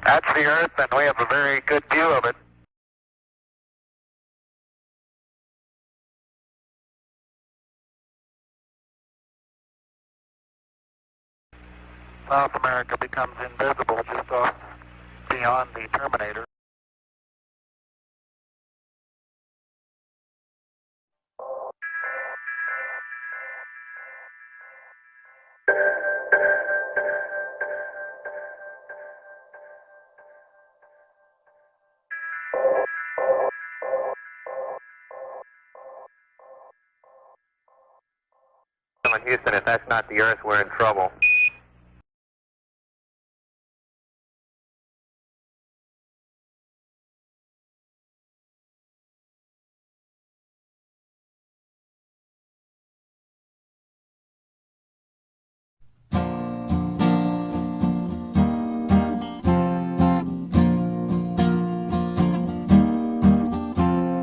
That's the Earth, and we have a very good view of it. South America becomes invisible just off beyond the terminator. Houston, if that's not the Earth, we're in trouble.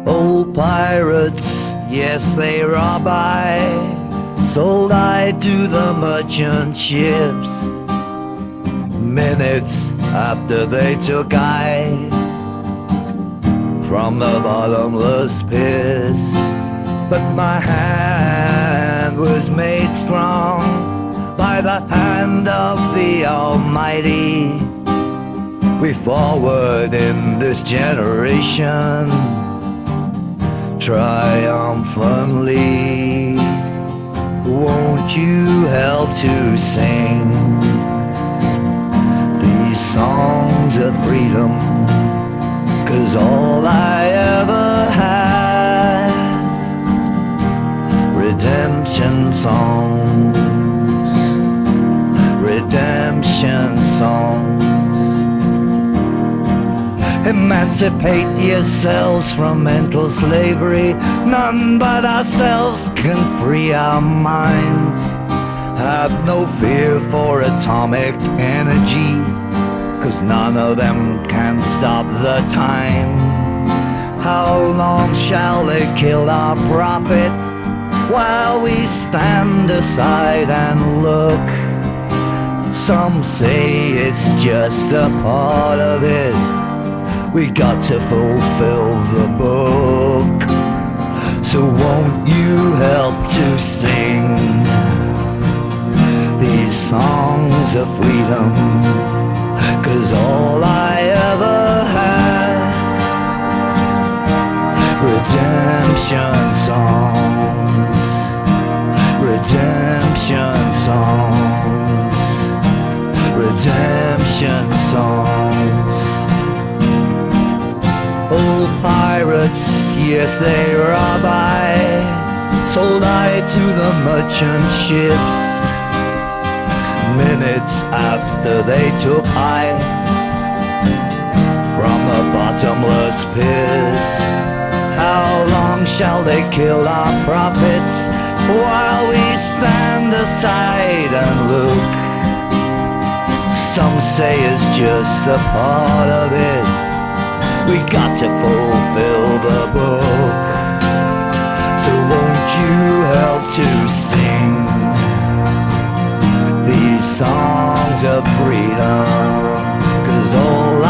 Old pirates, yes, they rob I. Sold I to the merchant ships. Minutes after they took I from the bottomless pit. But my hand was made strong by the hand of the Almighty. We forward in this generation triumphantly. Won't you help to sing these songs of freedom? 'Cause all I ever had, redemption songs, redemption songs. Emancipate yourselves from mental slavery. None but ourselves can free our minds. Have no fear for atomic energy, 'cause none of them can stop the time. How long shall they kill our prophets while we stand aside and look? Some say it's just a part of it. We got to fulfill the book. So won't you help to sing these songs of freedom? 'Cause all I ever had, redemption songs, redemption songs, redemption songs. Old pirates, yes, they rob I. Sold I to the merchant ships. Minutes after they took I from the bottomless pit. How long shall they kill our prophets while we stand aside and look? Some say it's just a part of it. We got to fulfill the book. So won't you help to sing these songs of freedom? 'Cause all I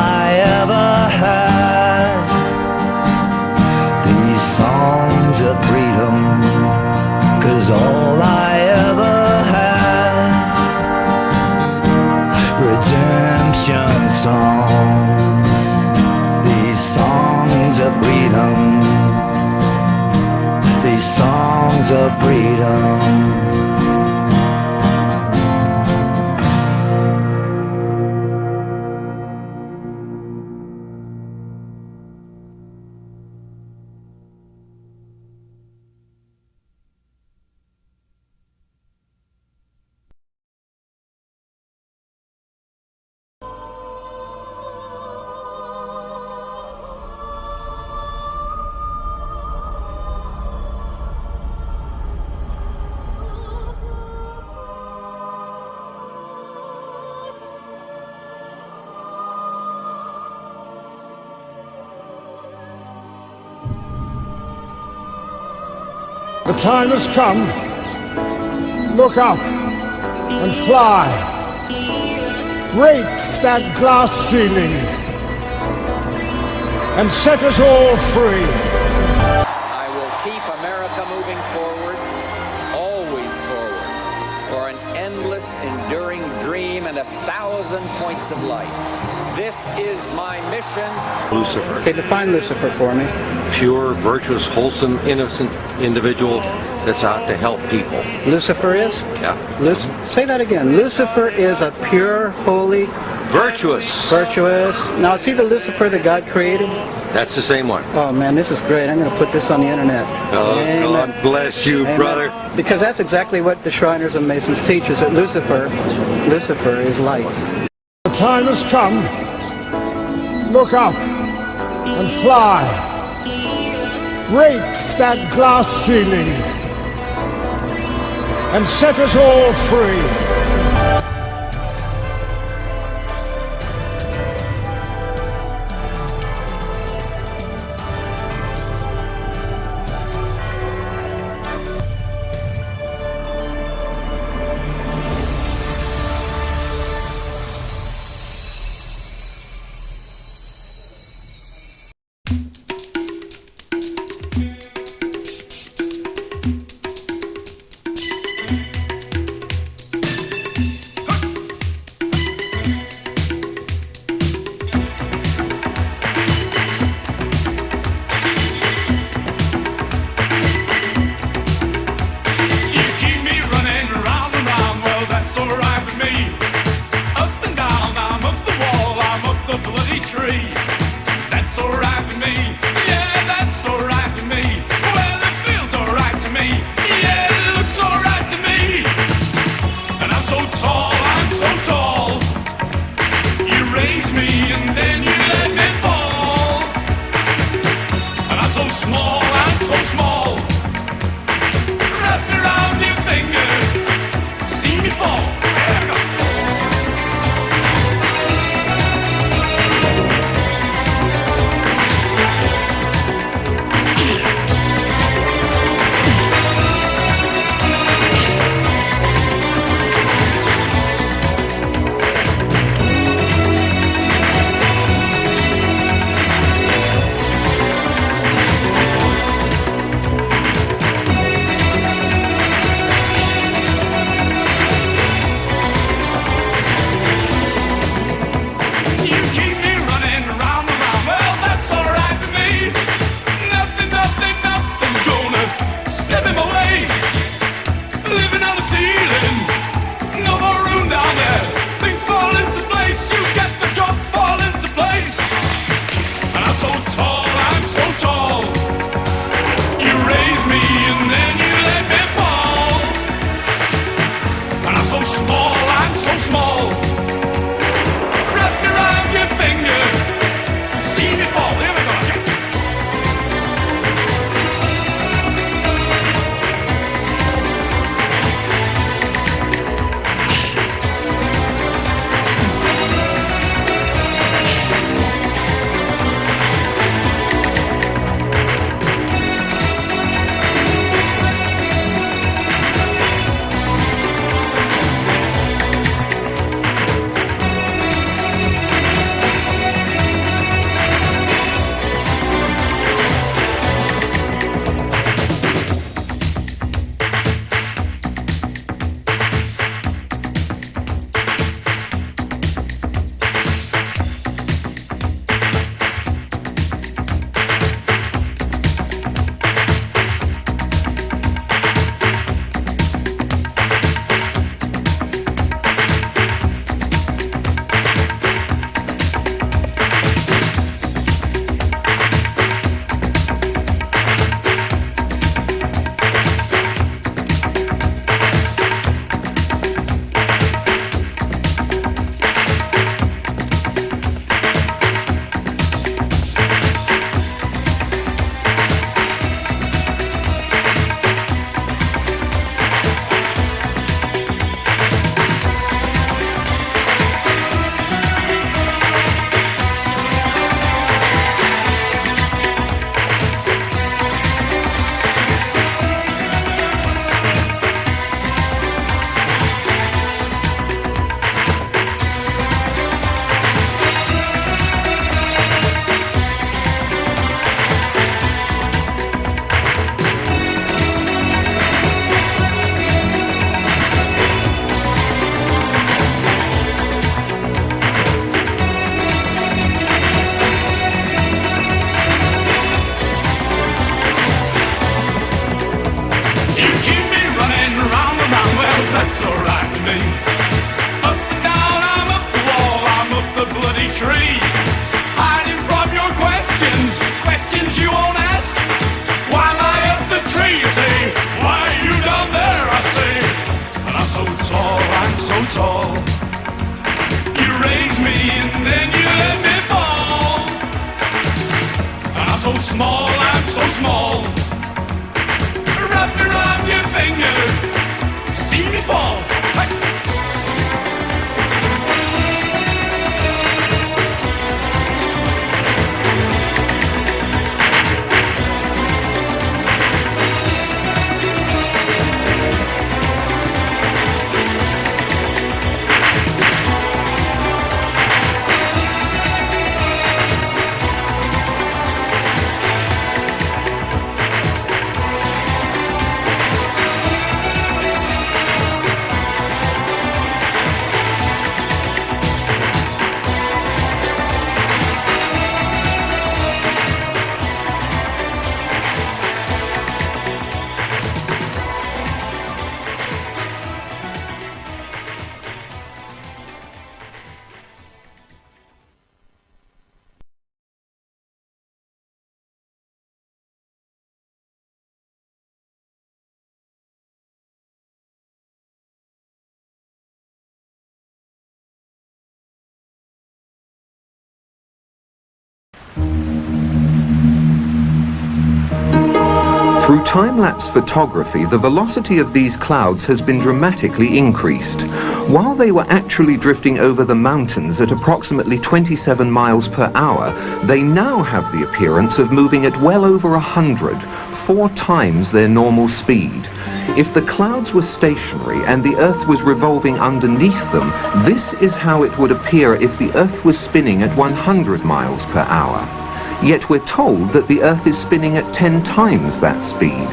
ever had, these songs of freedom. 'Cause all I ever had, redemption songs, songs of freedom, these songs of freedom. The time has come. Look up and fly. break that glass ceiling and set us all free. I will keep America moving forward, always forward, for an endless, enduring dream and 1,000 points of light. This is my mission. Lucifer. Okay, define Lucifer for me. Pure, virtuous, wholesome, innocent individual that's out to help people. Lucifer is? Yeah. Say that again. Lucifer is a pure, holy, Virtuous. virtuous. Now, is he the Lucifer that God created? That's the same one. Oh man, this is great. I'm going to put this on the internet. Oh, Amen. God bless you, Amen. brother. Because that's exactly what the Shriners and Masons teach, is that Lucifer is light. The time has come. Look up and fly. Break that glass ceiling and set us all free. Through time-lapse photography, the velocity of these clouds has been dramatically increased. While they were actually drifting over the mountains at approximately 27 miles per hour, they now have the appearance of moving at well over 100, 4 times their normal speed. If the clouds were stationary and the Earth was revolving underneath them, this is how it would appear if the Earth was spinning at 100 miles per hour. Yet we're told that the Earth is spinning at 10 times that speed.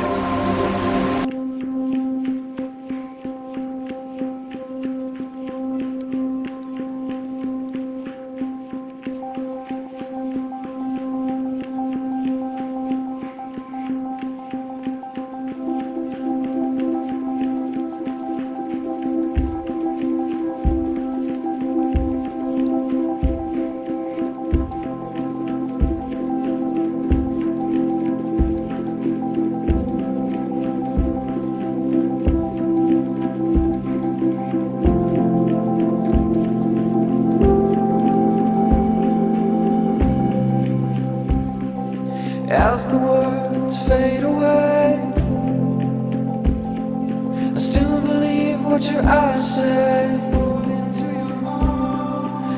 As the words fade away, I still believe what your eyes say.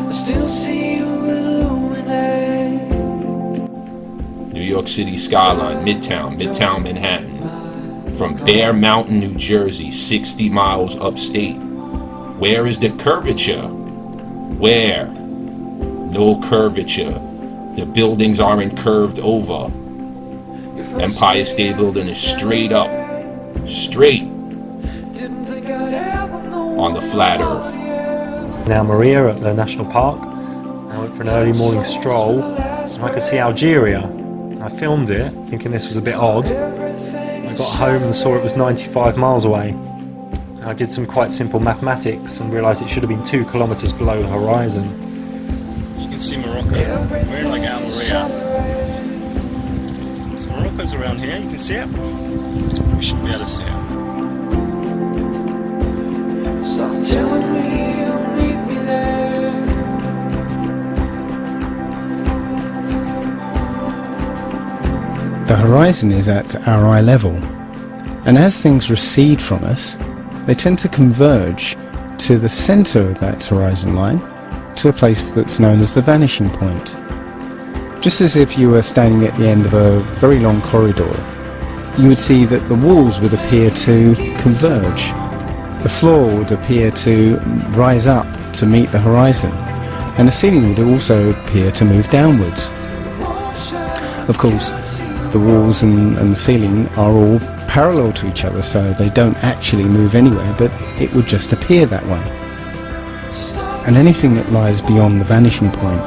I still see you illuminate. New York City skyline, Midtown Manhattan. From Bear Mountain, New Jersey, 60 miles upstate. Where is the curvature? Where? No curvature. The buildings aren't curved over. Empire State Building is straight up, straight on the flat Earth. Now Maria at the National Park. I went for an early morning stroll and I could see Algeria. I filmed it thinking this was a bit odd. I got home and saw it was 95 miles away. I did some quite simple mathematics and realised it should have been 2 kilometres below the horizon. You can see Morocco. Where did I get Algeria? So Morocco's around here, you can see it. We should be able to see it. Stop telling me you'll meet me there. The horizon is at our eye level, and as things recede from us, they tend to converge to the centre of that horizon line, to a place that's known as the vanishing point. Just as if you were standing at the end of a very long corridor, you would see that the walls would appear to converge. The floor would appear to rise up to meet the horizon, and the ceiling would also appear to move downwards. Of course, the walls and the ceiling are all parallel to each other, so they don't actually move anywhere, but it would just appear that way. And anything that lies beyond the vanishing point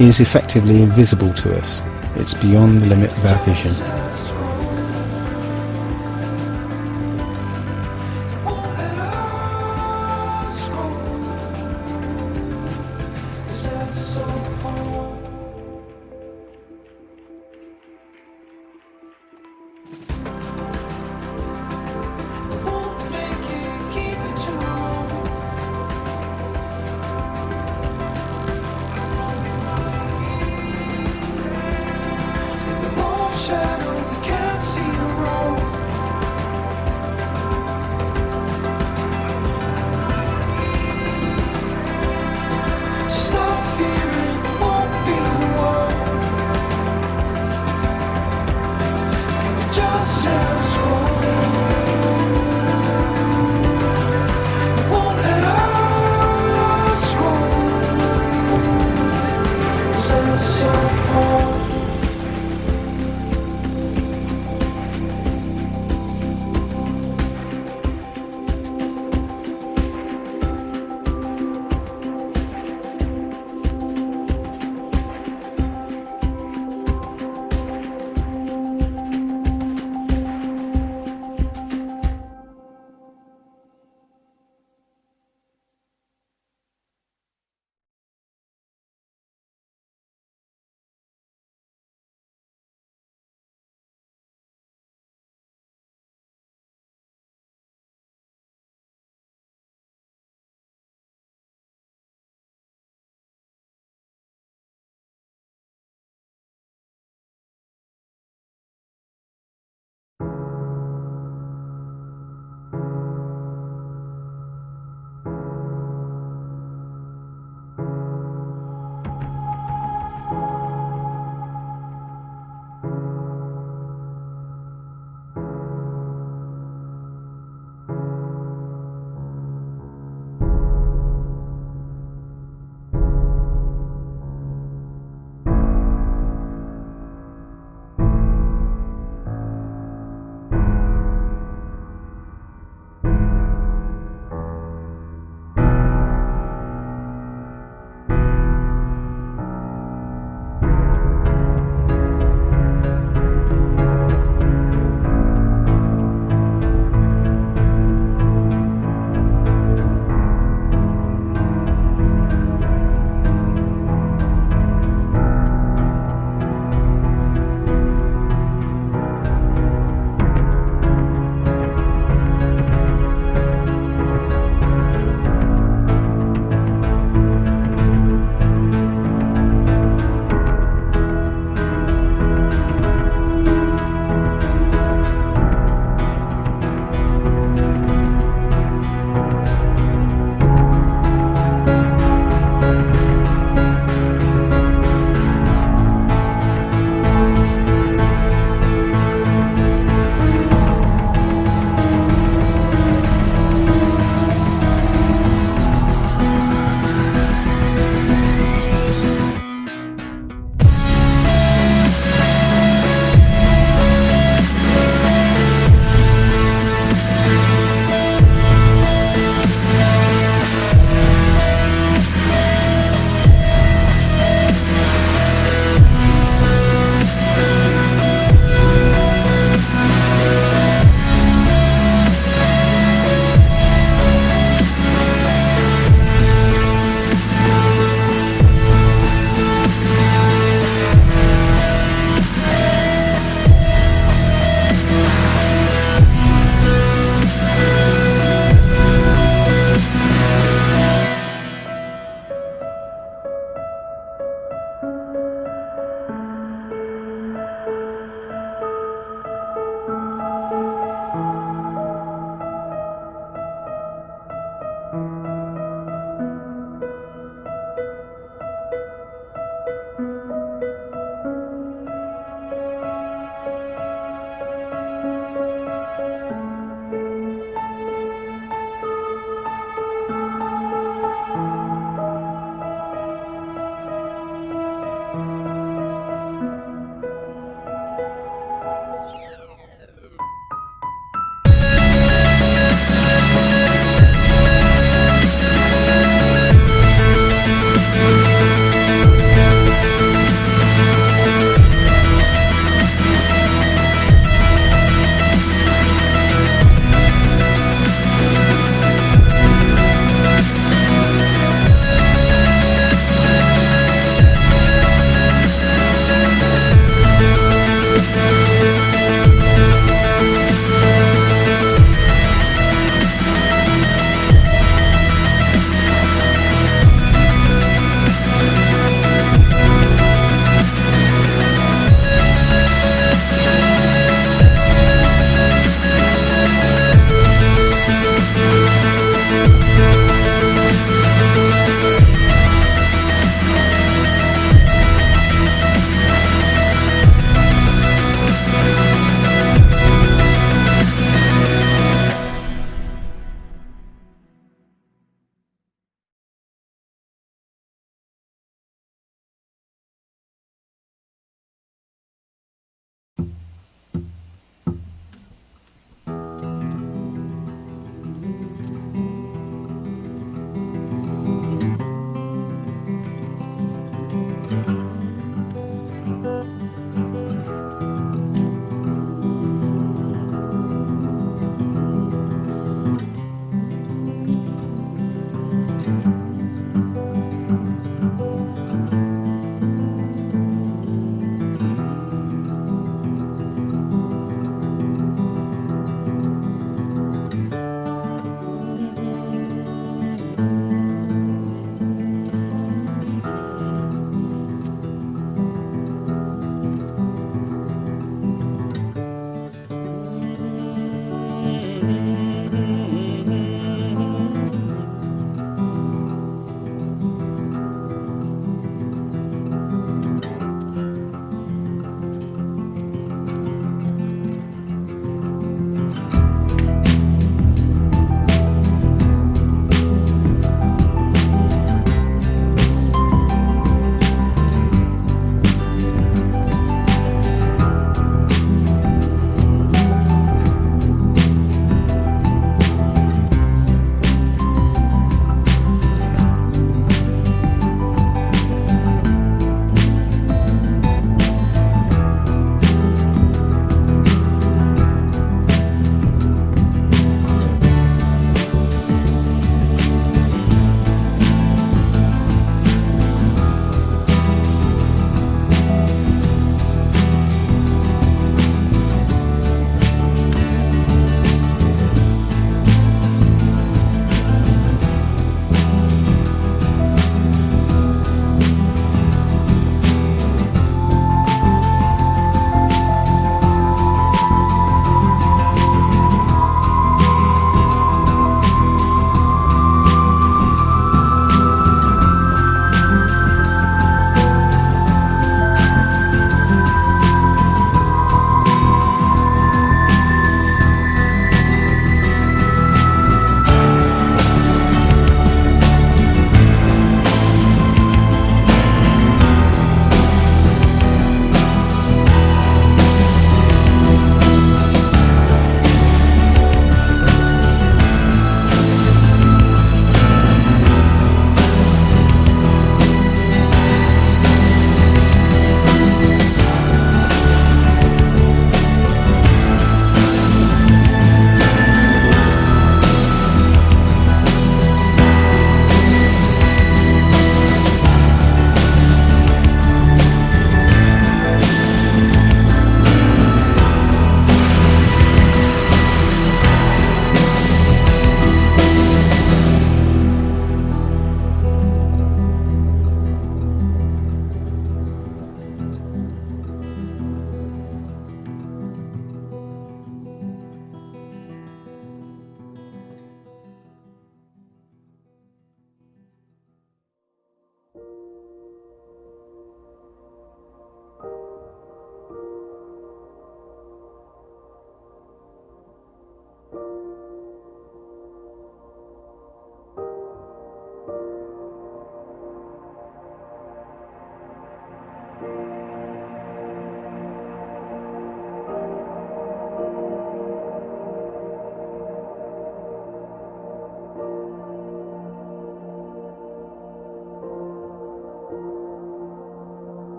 is effectively invisible to us. It's beyond the limit of our vision. So stop fearing, won't be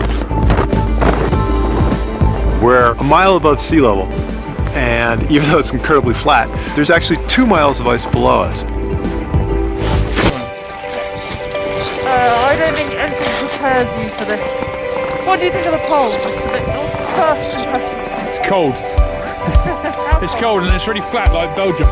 flats. We're a mile above sea level, and even though it's incredibly flat, there's actually 2 miles of ice below us. I don't think anything prepares you for this. What do you think of the poles? First impressions. It's cold. It's cold and it's really flat like Belgium.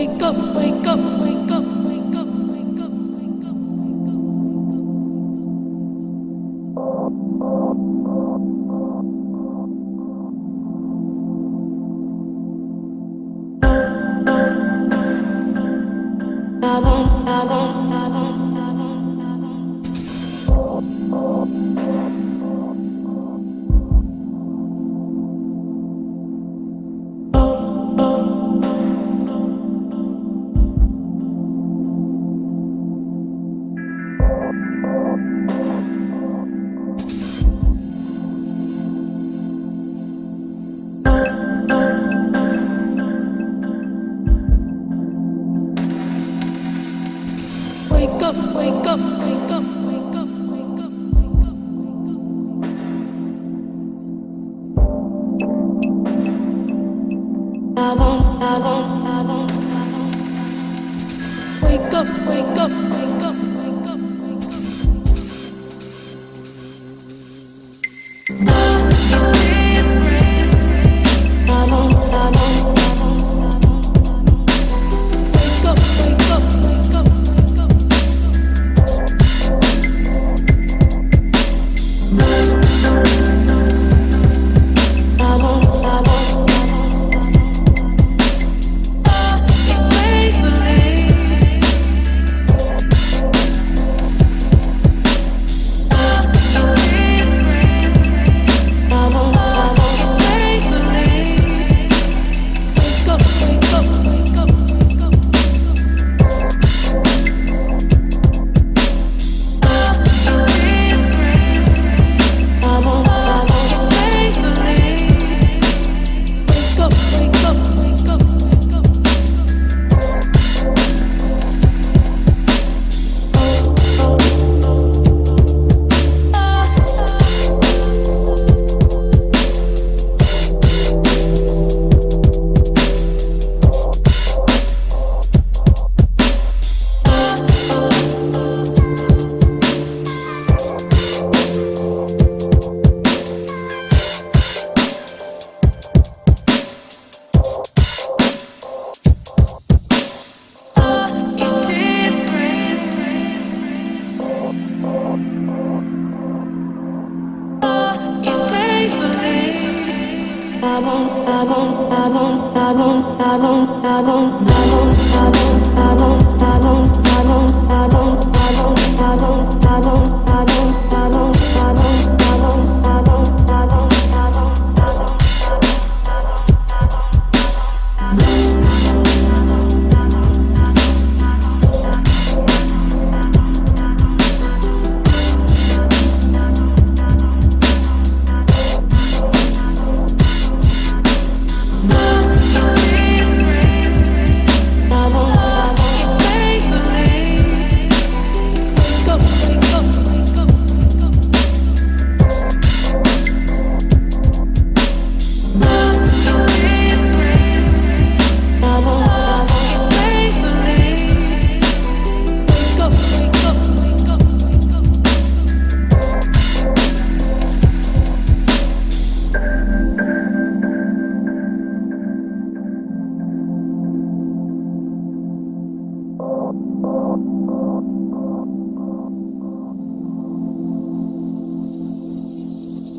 Wake up, wake up, wake up, wake up, wake up, wake up. Wake up, wake up, wake up, wake up, wake up, wake up, wake up, wake up, wake up, wake up, wake up.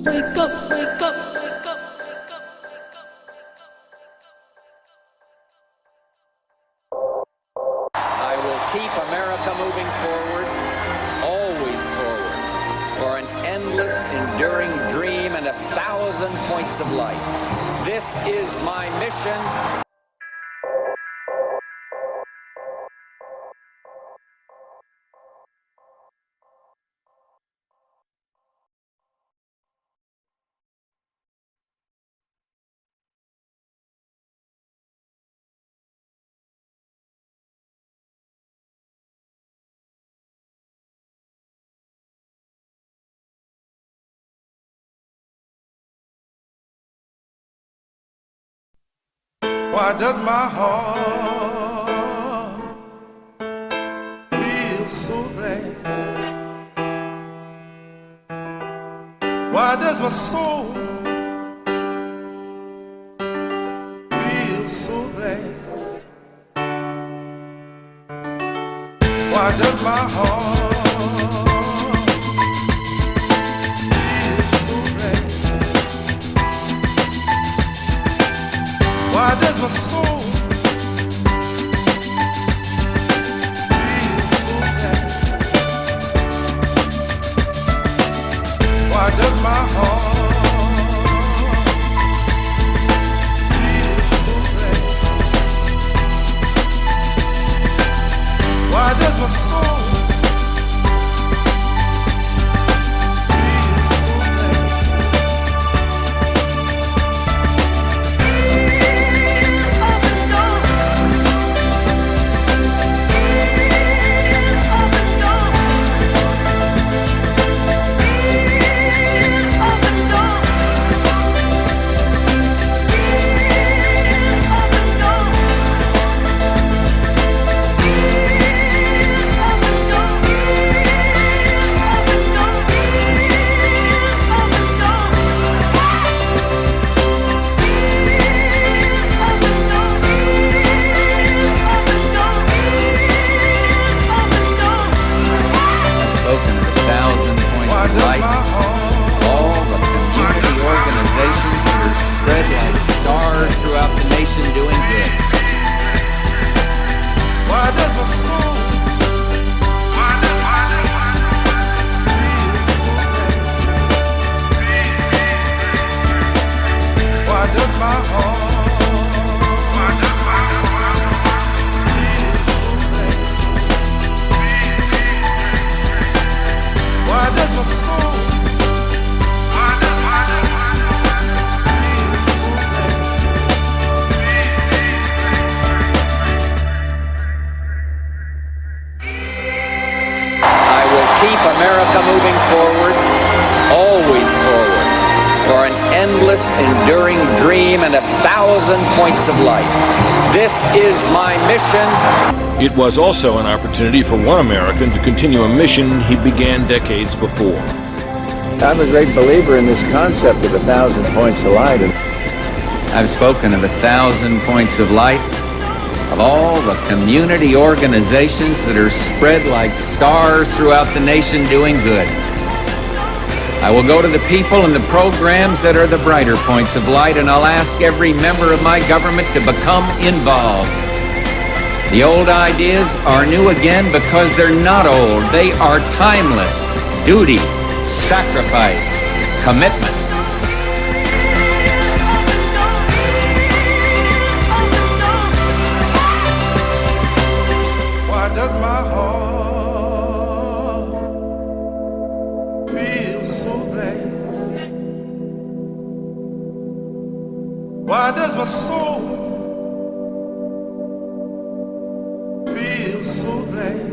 Wake up, wake up, wake up, wake up, wake up, wake up. I will keep America moving forward, always forward, for an endless, enduring dream and 1,000 points of light. This is my mission. Why does my heart feel so glad? Why does my soul feel so glad? Why does my heart feel so red? Why does my soul feel so bad? Why does my heart feel so bad? Why does my soul feel so bad? Keep America moving forward, always forward, for an endless, enduring dream and 1,000 points of light. This is my mission. It was also an opportunity for one American to continue a mission he began decades before. I'm a great believer in this concept of 1,000 points of light. I've spoken of 1,000 points of light, of all the community organizations that are spread like stars throughout the nation doing good. I will go to the people and the programs that are the brighter points of light, and I'll ask every member of my government to become involved. The old ideas are new again because they're not old. They are timeless. Duty, sacrifice, commitment. Why does my heart feel so bad? Why does my soul feel so bad?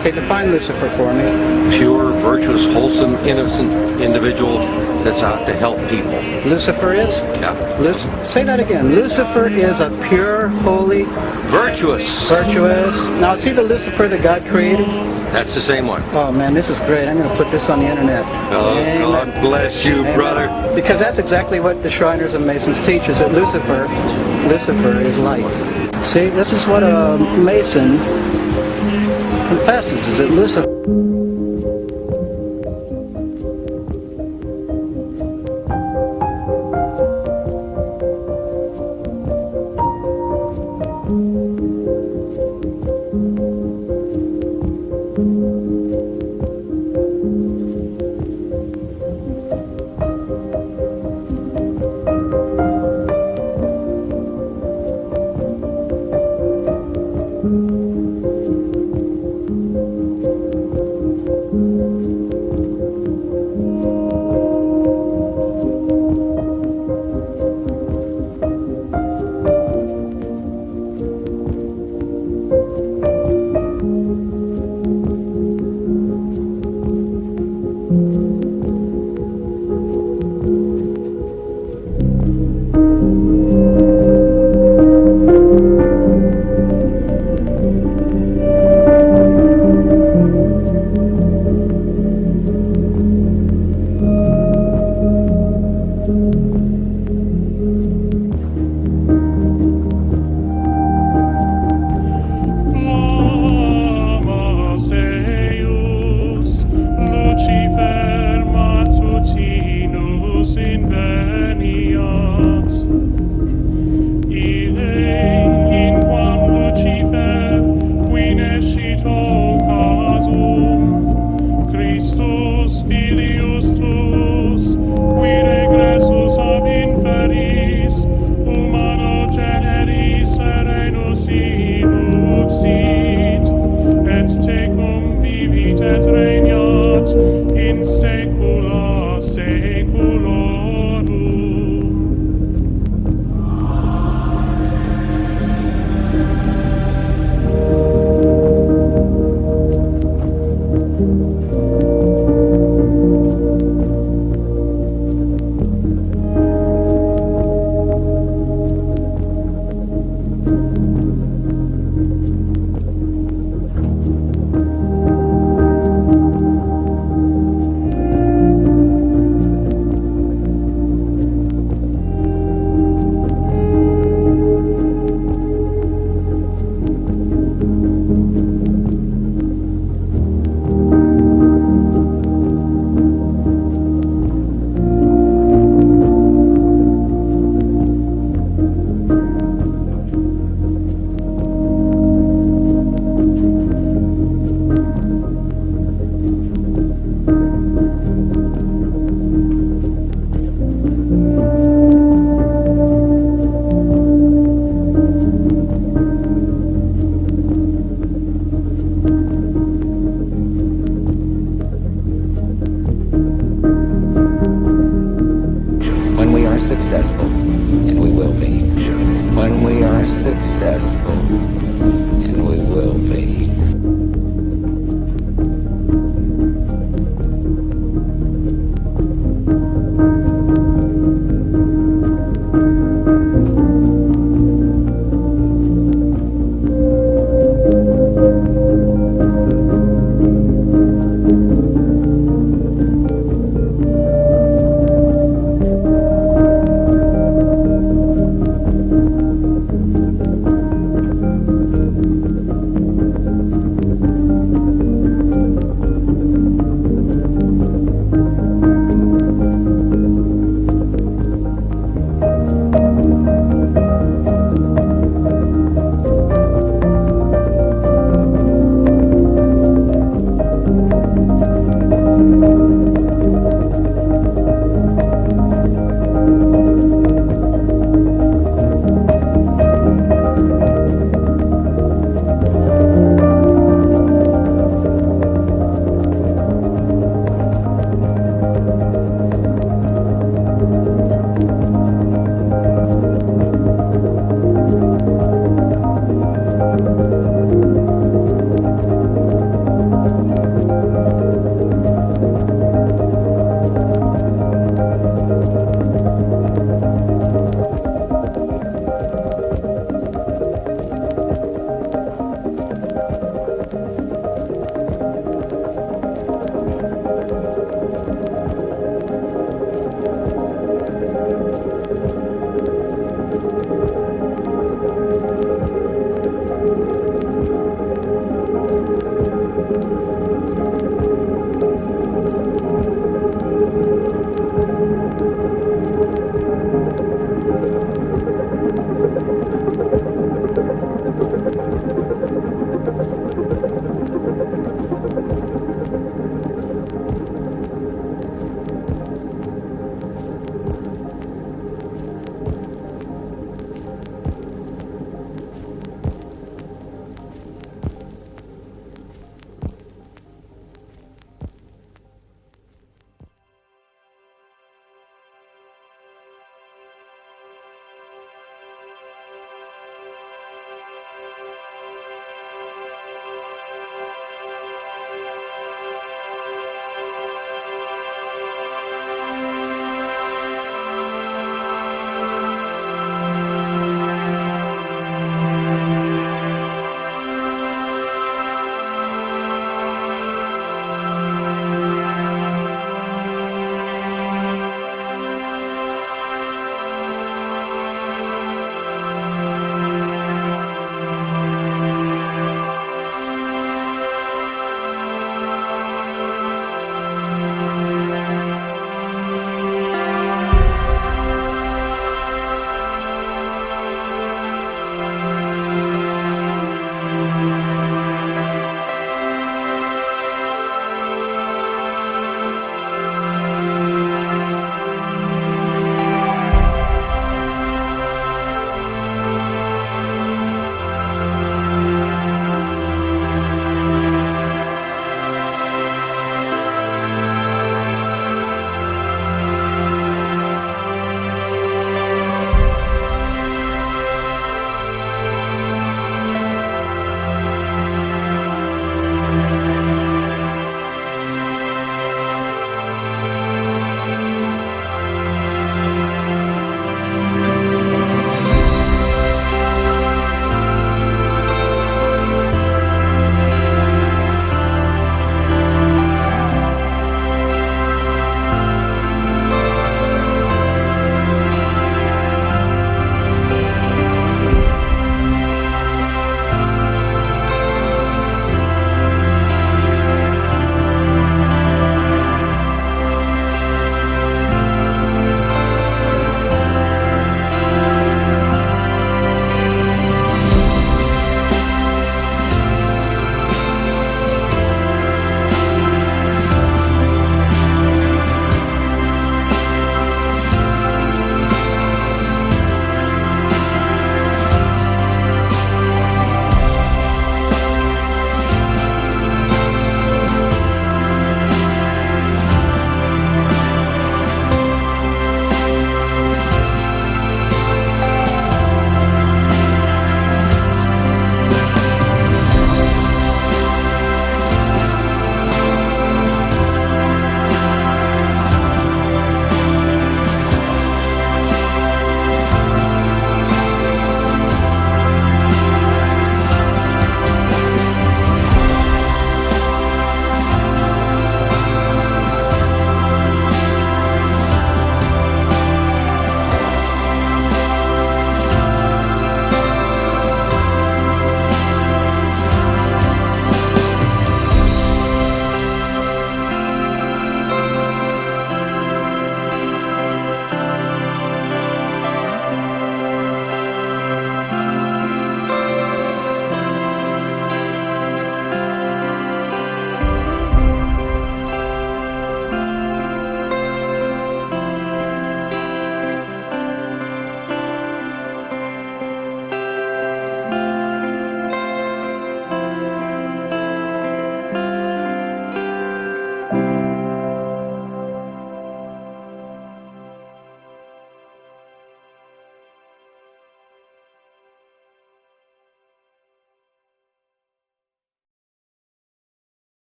Okay, define Lucifer for me. Pure, virtuous, wholesome, innocent individual that's out to help people. Lucifer is? Yeah. Say that again. Lucifer is a pure, holy... Virtuous. Virtuous. Now, is he the Lucifer that God created? That's the same one. Oh, man, this is great. I'm going to put this on the internet. Oh, God bless you, Amen. brother. Because that's exactly what the Shriners and Masons teach, is that Lucifer is light. See, this is what a Mason confesses is that Lucifer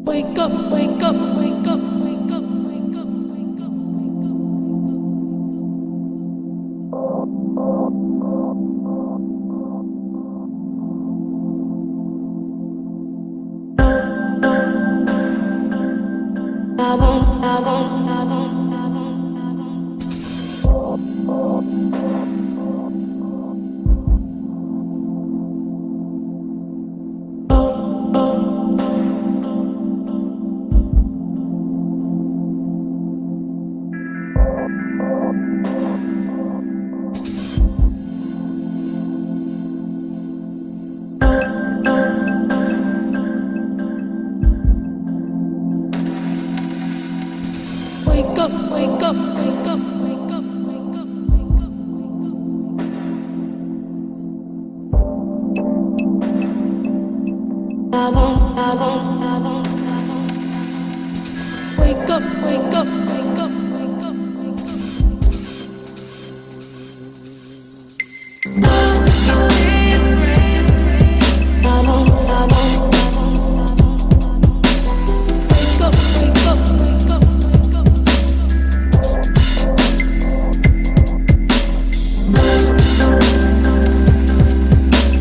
Wake up, wake up, wake up, wake up, wake up, wake up. I won't, I won't, I won't, I won't, I won't. Wake up, wake up, wake up, wake up, wake up, wake up, wake up. I won't, I won't, I won't, I won't. Wake up, wake up, wake up, wake up, wake up. I won't, I won't, I won't, I won't. Wake up, wake up, wake up, wake up.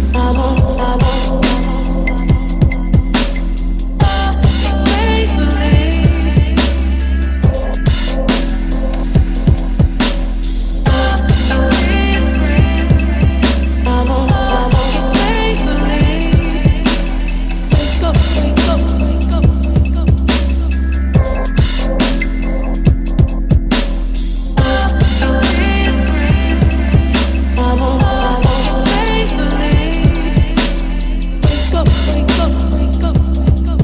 I won't, I won't, I won't. It's make-believe. I won't, I won't. It's make-believe. Wake up, wake up, wake up, wake up. I won't, I won't. It's make-believe. Wake up, wake up, wake up, wake up.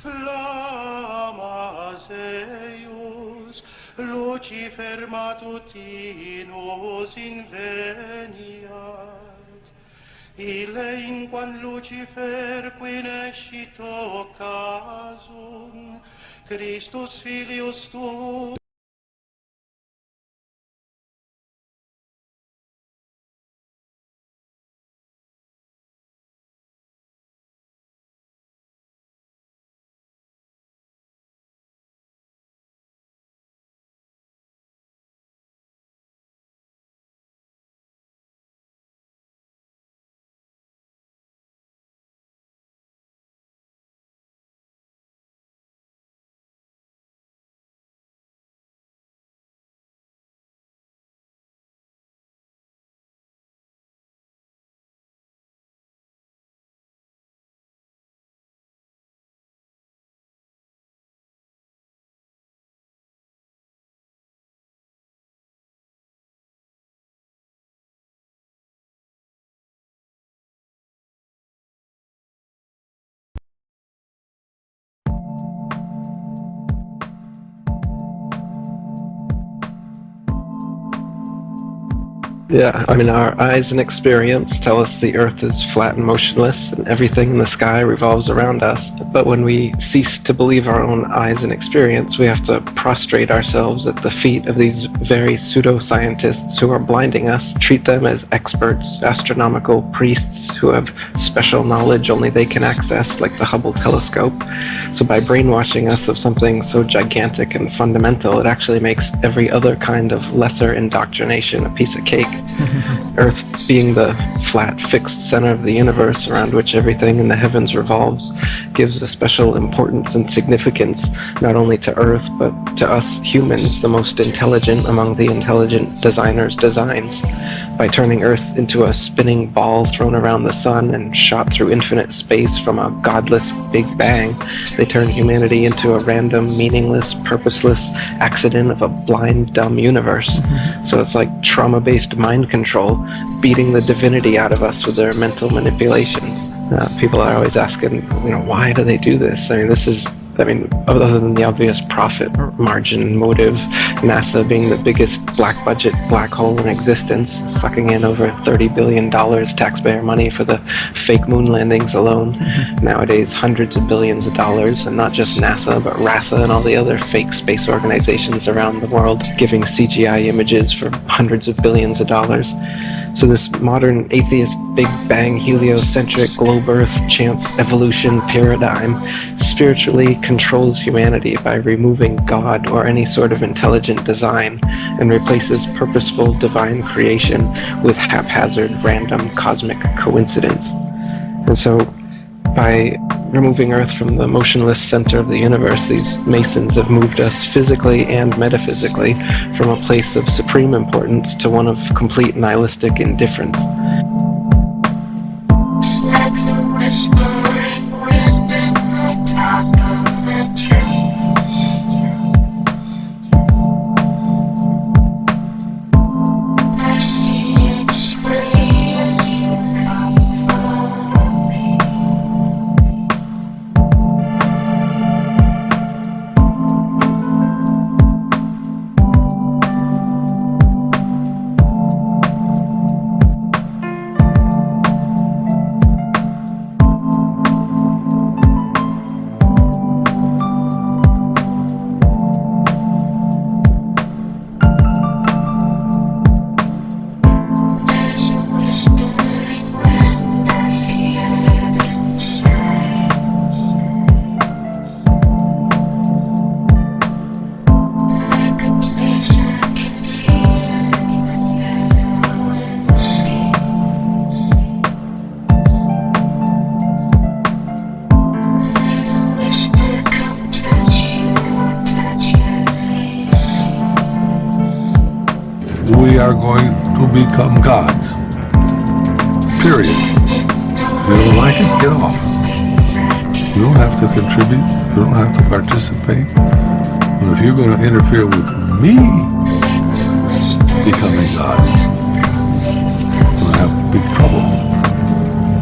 Flammas eius, Lucifer matutinus inveniat. Ille inquam Lucifer quinescito casum, Christus filius tuus. Yeah, I mean, our eyes and experience tell us the Earth is flat and motionless, and everything in the sky revolves around us. But when we cease to believe our own eyes and experience, we have to prostrate ourselves at the feet of these very pseudoscientists who are blinding us, treat them as experts, astronomical priests who have special knowledge only they can access, like the Hubble telescope. So by brainwashing us of something so gigantic and fundamental, it actually makes every other kind of lesser indoctrination a piece of cake. Earth being the flat, fixed center of the universe around which everything in the heavens revolves gives a special importance and significance not only to Earth but to us humans, the most intelligent among the intelligent designers' designs. By turning Earth into a spinning ball thrown around the sun and shot through infinite space from a godless Big Bang, they turn humanity into a random, meaningless, purposeless accident of a blind, dumb universe. So it's like trauma-based mind control, beating the divinity out of us with their mental manipulations. People are always asking, why do they do this? Other than the obvious profit margin motive, NASA being the biggest black budget black hole in existence, sucking in over $30 billion taxpayer money for the fake moon landings alone. Nowadays, hundreds of billions of dollars, and not just NASA, but RASA and all the other fake space organizations around the world giving CGI images for hundreds of billions of dollars. So this modern atheist Big Bang heliocentric globe Earth chance evolution paradigm spiritually controls humanity by removing God or any sort of intelligent design and replaces purposeful divine creation with haphazard random cosmic coincidence. And so by removing Earth from the motionless center of the universe, these Masons have moved us physically and metaphysically from a place of supreme importance to one of complete nihilistic indifference. Like the whispering wind in the top of the trees. I see it's free as you come follow me. We are going to become gods. Period. If you don't like it, get off. You don't have to contribute. You don't have to participate. But if you're going to interfere with me becoming God, we'll have big trouble.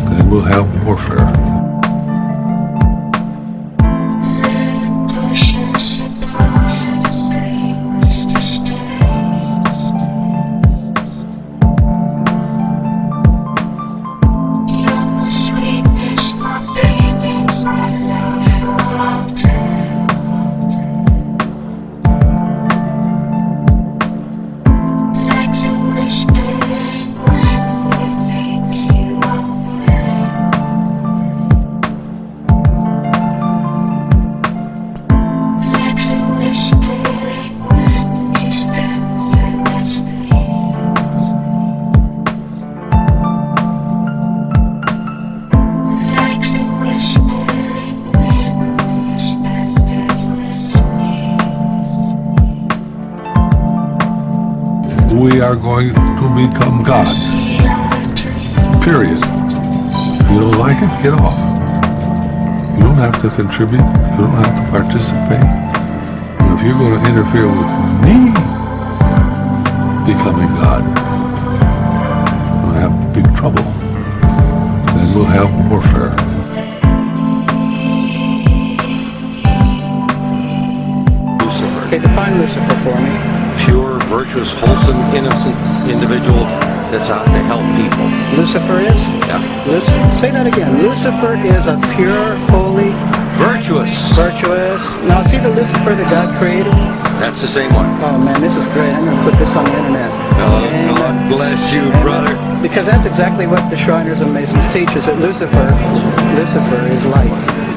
Then we'll have warfare. We are going to become gods. Period. If you don't like it, get off. You don't have to contribute. You don't have to participate. But if you're going to interfere with me becoming God, we'll have big trouble. Then we'll have warfare. Okay, define Lucifer for me. Pure, virtuous, wholesome, innocent individual that's out to help people. Lucifer is? Yeah. Say that again. Lucifer is a pure, holy, virtuous. Now, see the Lucifer that God created? That's the same one. Oh man, this is great. I'm going to put this on the internet. Oh, God bless you, brother. Because that's exactly what the Shriners and Masons teach, is that Lucifer is light.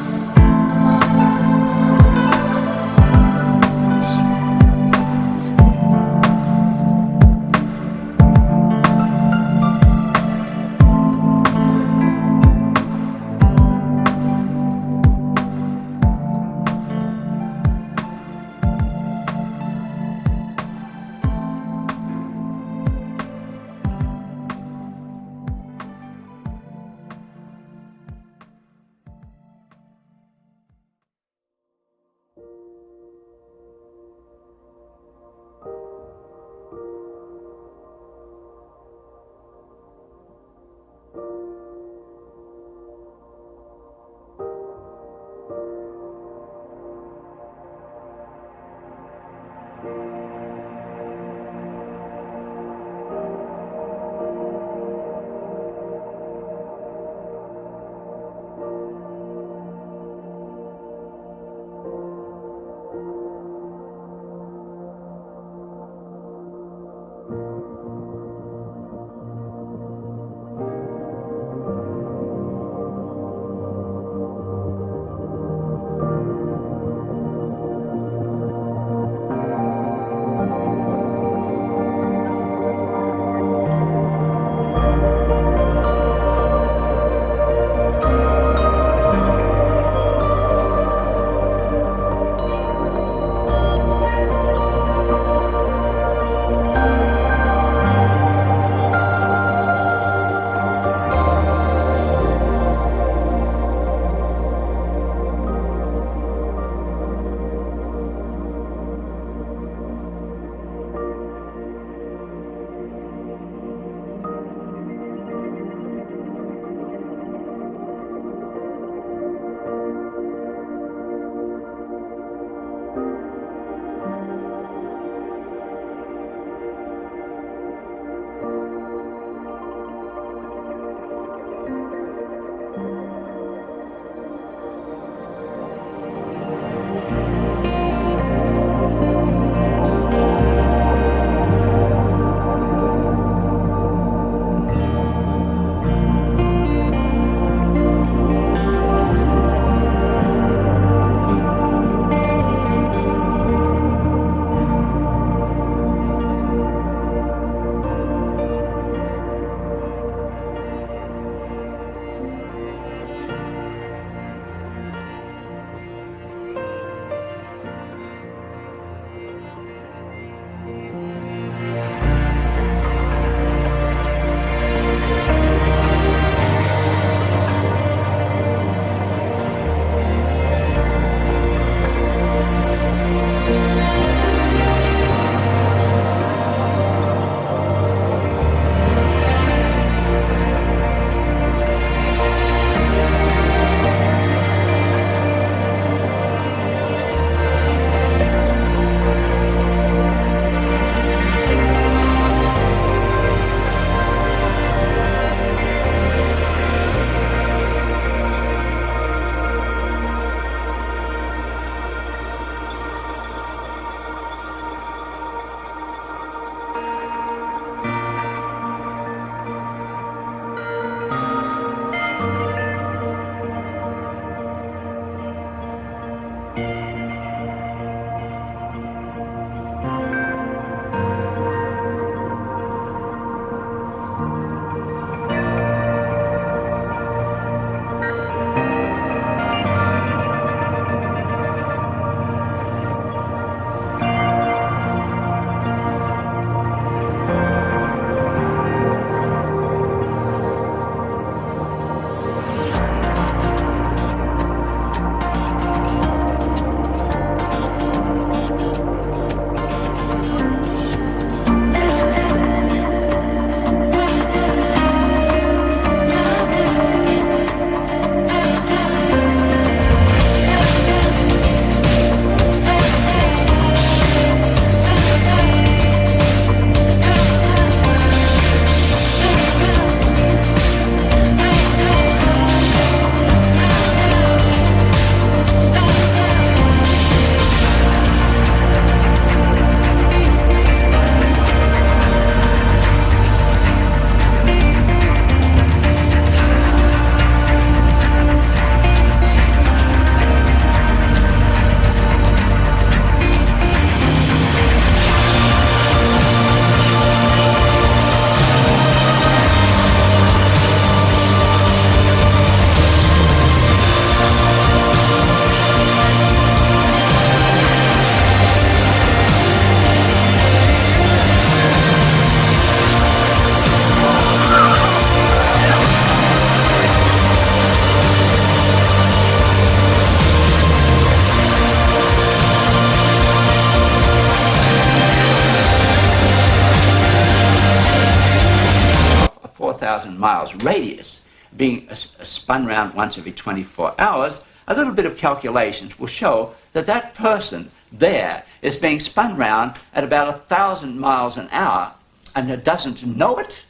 1,000 miles radius being spun round once every 24 hours, a little bit of calculations will show that that person there is being spun round at about 1,000 miles an hour and doesn't know it.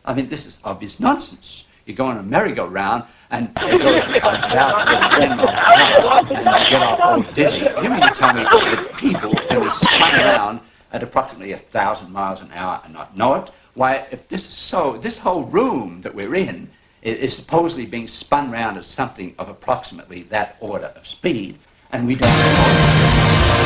I mean, this is obvious nonsense. You go on a merry-go-round and it goes about 10 miles an hour and you get off all dizzy. You mean to tell me that people can be spun around at approximately 1,000 miles an hour and not know it? Why, if this is so, this whole room that we're in is supposedly being spun round at something of approximately that order of speed, and we don't know.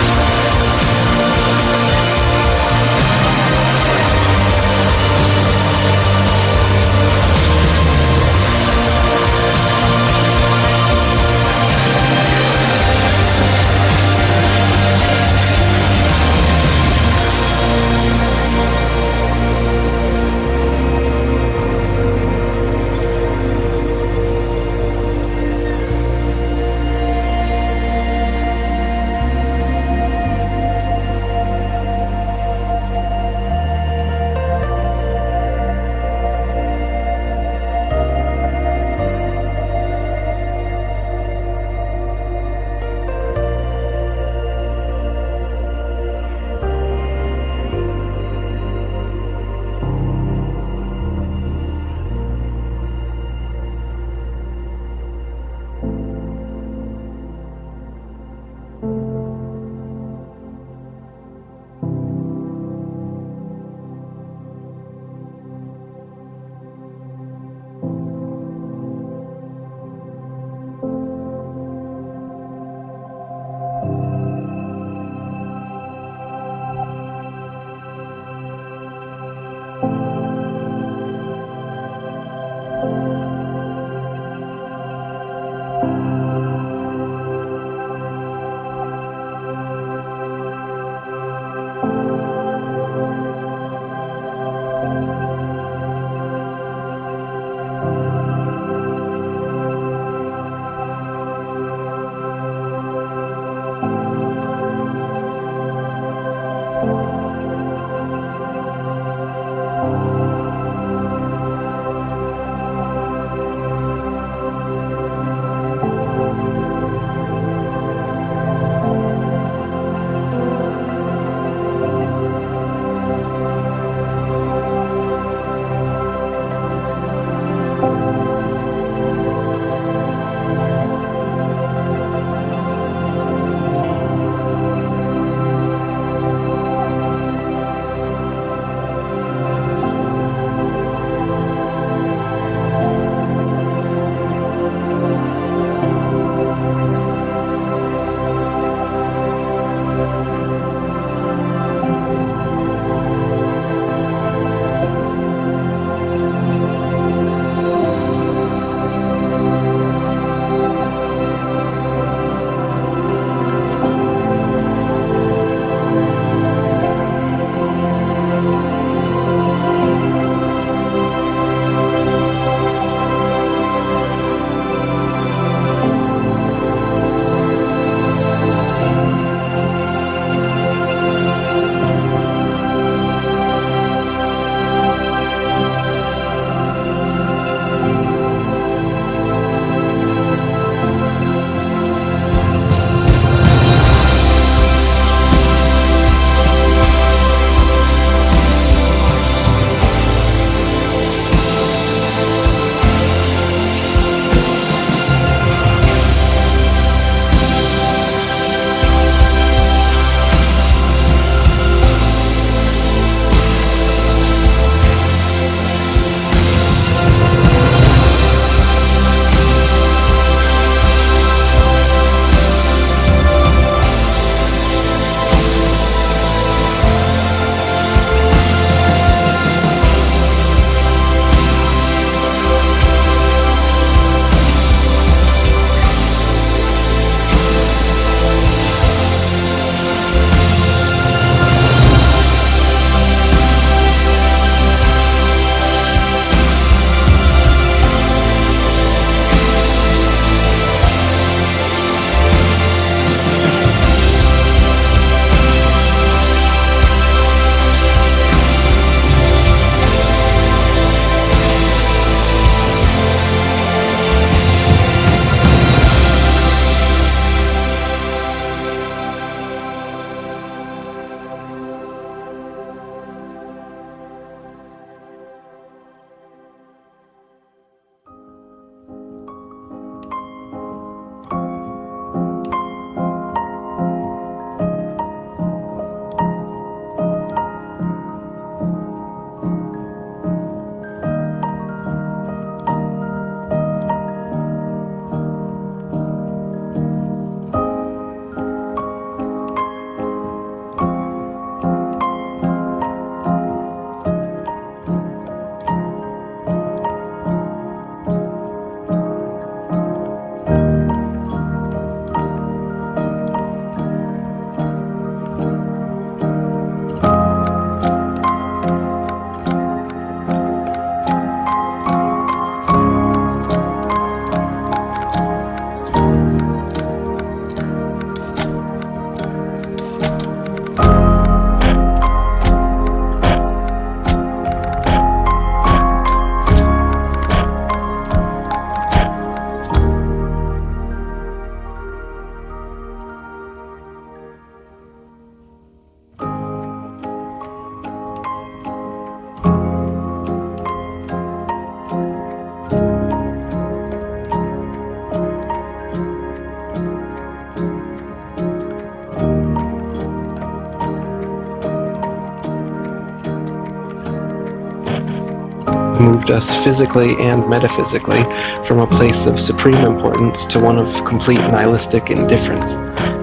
moved us physically and metaphysically from a place of supreme importance to one of complete nihilistic indifference.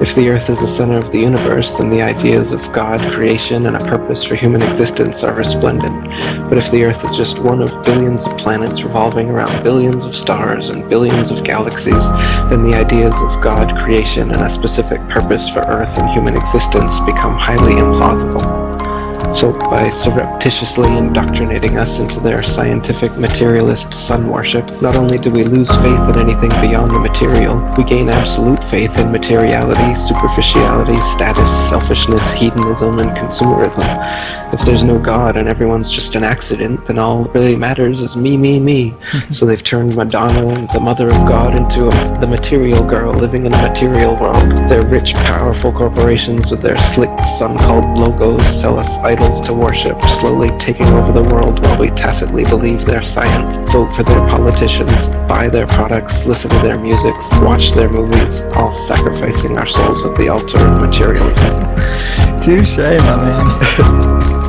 If the Earth is the center of the universe, then the ideas of God, creation, and a purpose for human existence are resplendent. But if the Earth is just one of billions of planets revolving around billions of stars and billions of galaxies, then the ideas of God, creation, and a specific purpose for Earth and human existence become highly implausible. So by surreptitiously indoctrinating us into their scientific materialist sun worship, not only do we lose faith in anything beyond the material, we gain absolute faith in materiality, superficiality, status, selfishness, hedonism, and consumerism. If there's no God and everyone's just an accident, then all that really matters is me, me, me. So they've turned Madonna, the mother of God, into the material girl living in a material world. Their rich, powerful corporations with their slick, sun-called logos sell us idols to worship, slowly taking over the world while we tacitly believe their science, vote for their politicians, buy their products, listen to their music, watch their movies, all sacrificing our souls at the altar of materialism. Touche, my man.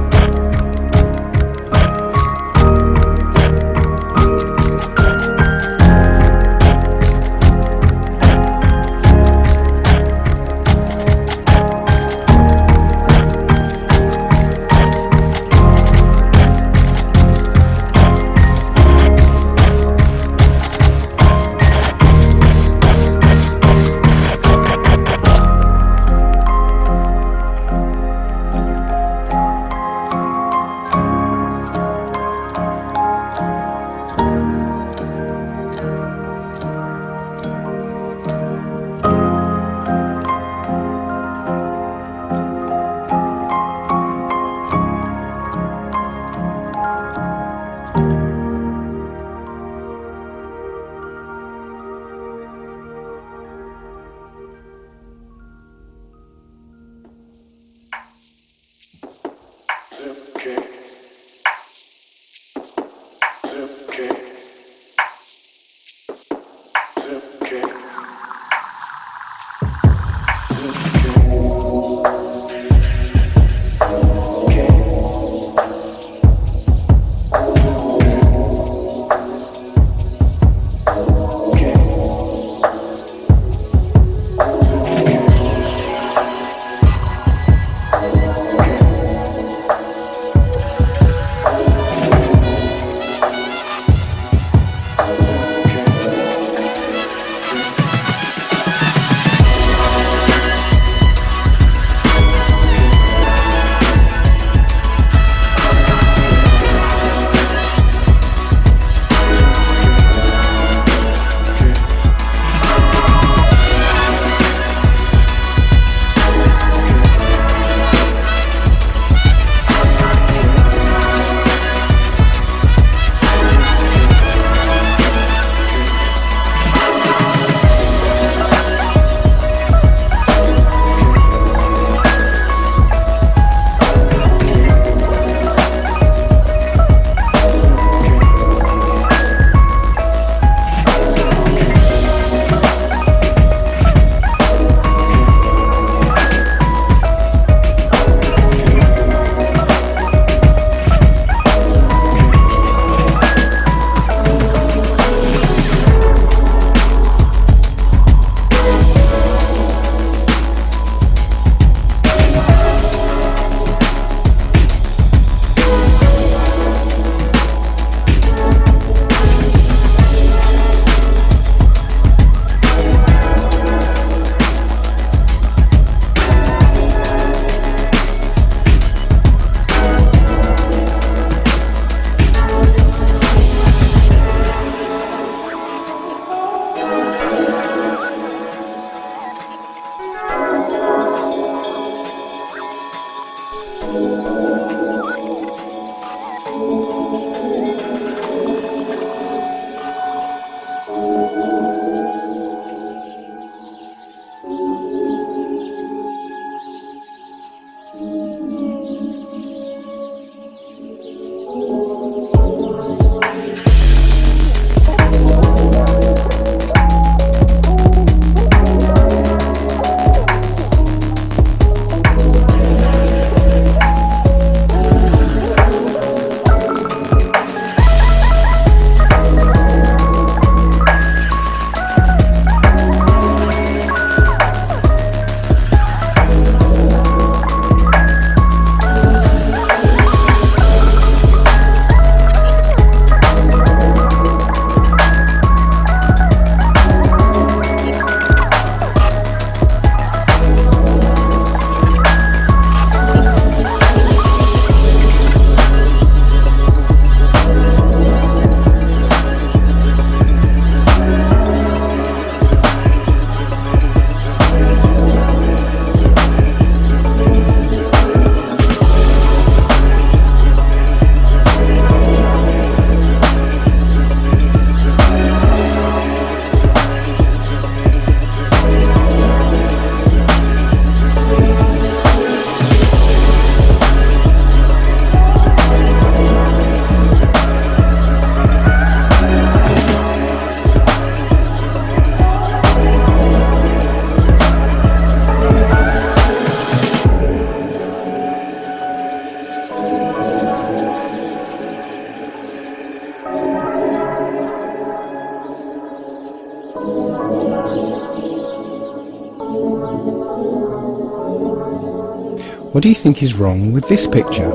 What do you think is wrong with this picture?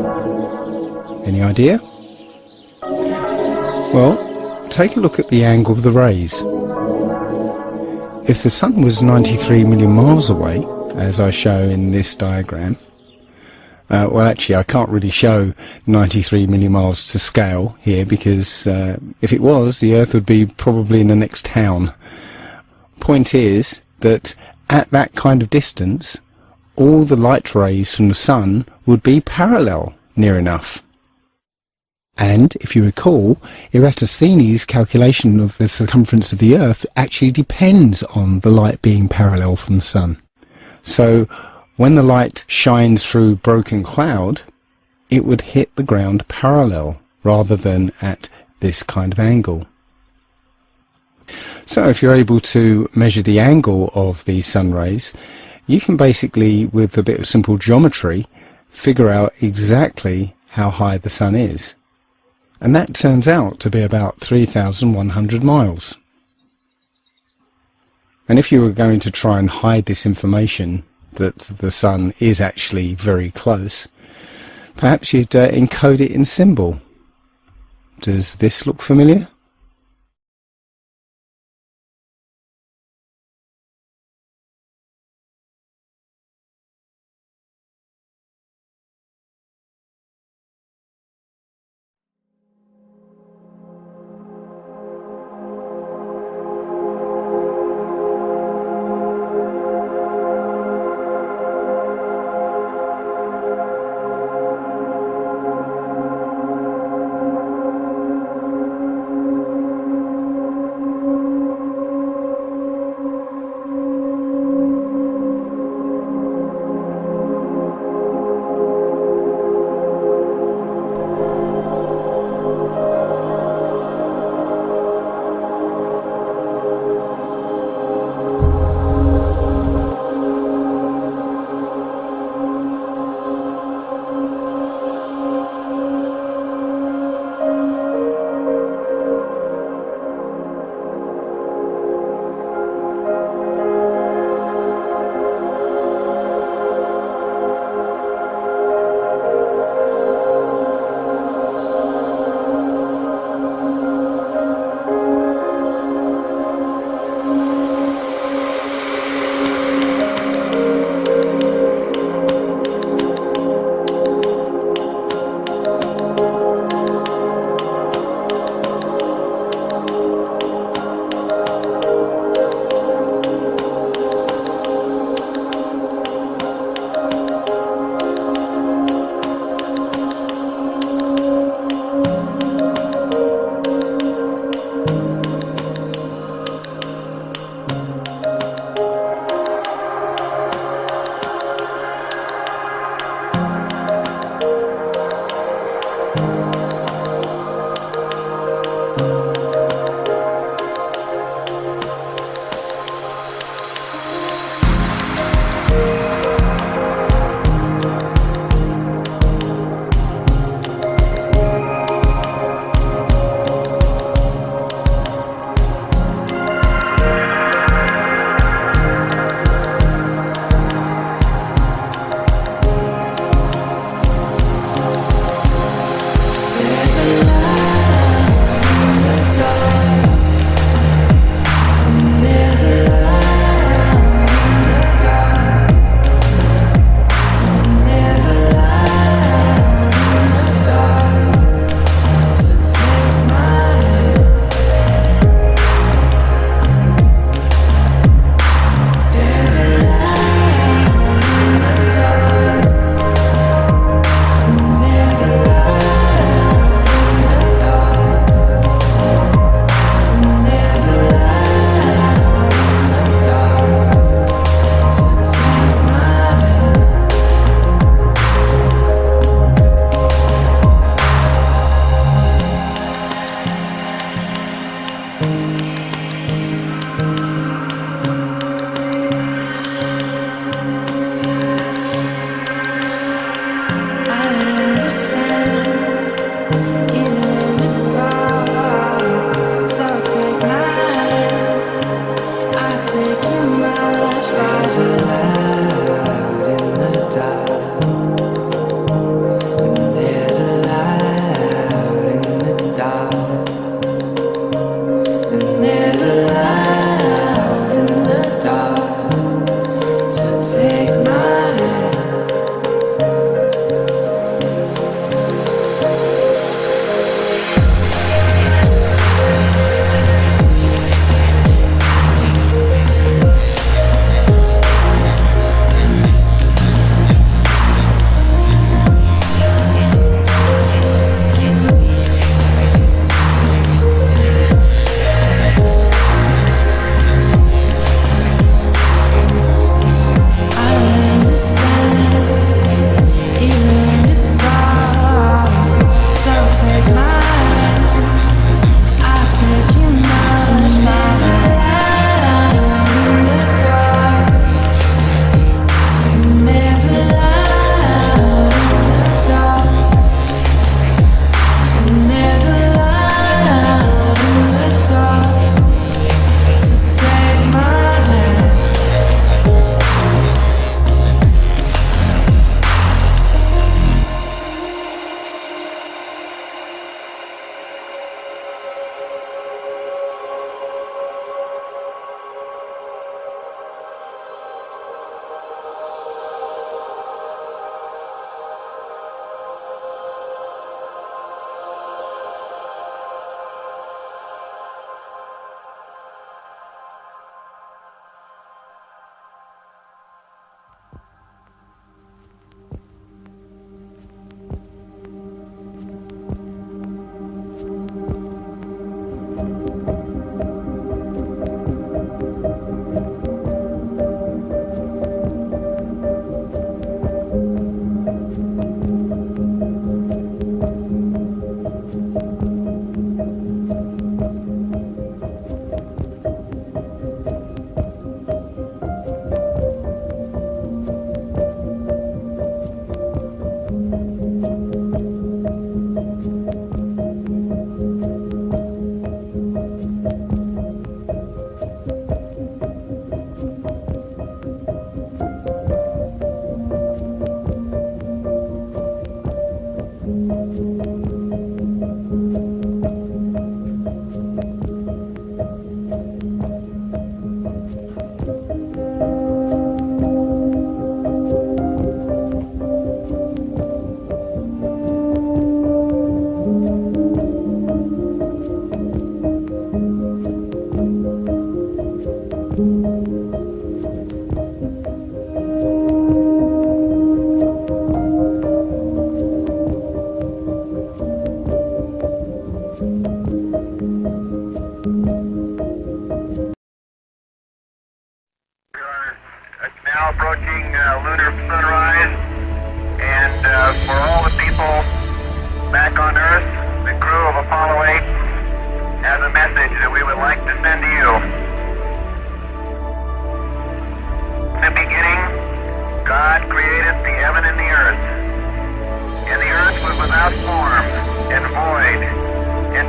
Any idea? Well, take a look at the angle of the rays. If the sun was 93 million miles away, as I show in this diagram, well, actually I can't really show 93 million miles to scale here, because if it was, the Earth would be probably in the next town. Point is that at that kind of distance, all the light rays from the sun would be parallel near enough. And, if you recall, Eratosthenes' calculation of the circumference of the Earth actually depends on the light being parallel from the sun. So, when the light shines through broken cloud, it would hit the ground parallel, rather than at this kind of angle. So, if you're able to measure the angle of these sun rays, you can basically, with a bit of simple geometry, figure out exactly how high the sun is. And that turns out to be about 3,100 miles. And if you were going to try and hide this information, that the sun is actually very close, perhaps you'd encode it in symbol. Does this look familiar?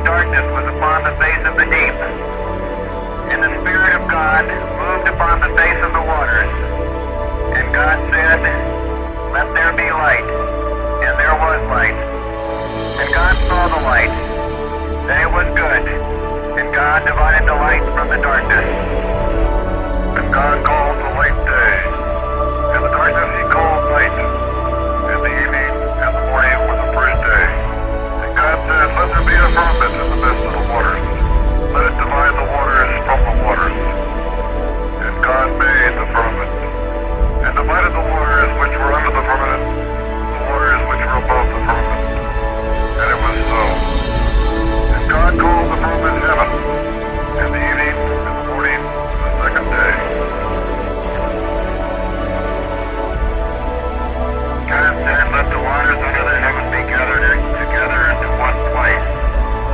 darkness was upon the face of the deep. And the Spirit of God moved upon the face of the waters. And God said, "Let there be light." And there was light. And God saw the light, that it was good. And God divided the light from the darkness. And God called the light day, and the darkness he called night. And the evening and the morning were the first day. And God said, "Let there be a firmament in the midst of the waters. Let it divide the waters from the waters." And God made the firmament, and divided the waters which were under the firmament, the waters which were above the firmament. And it was so. And God called the firmament heaven, and the evening and the morning the second day. God said, "Let the waters under the heaven be gathered together into one place,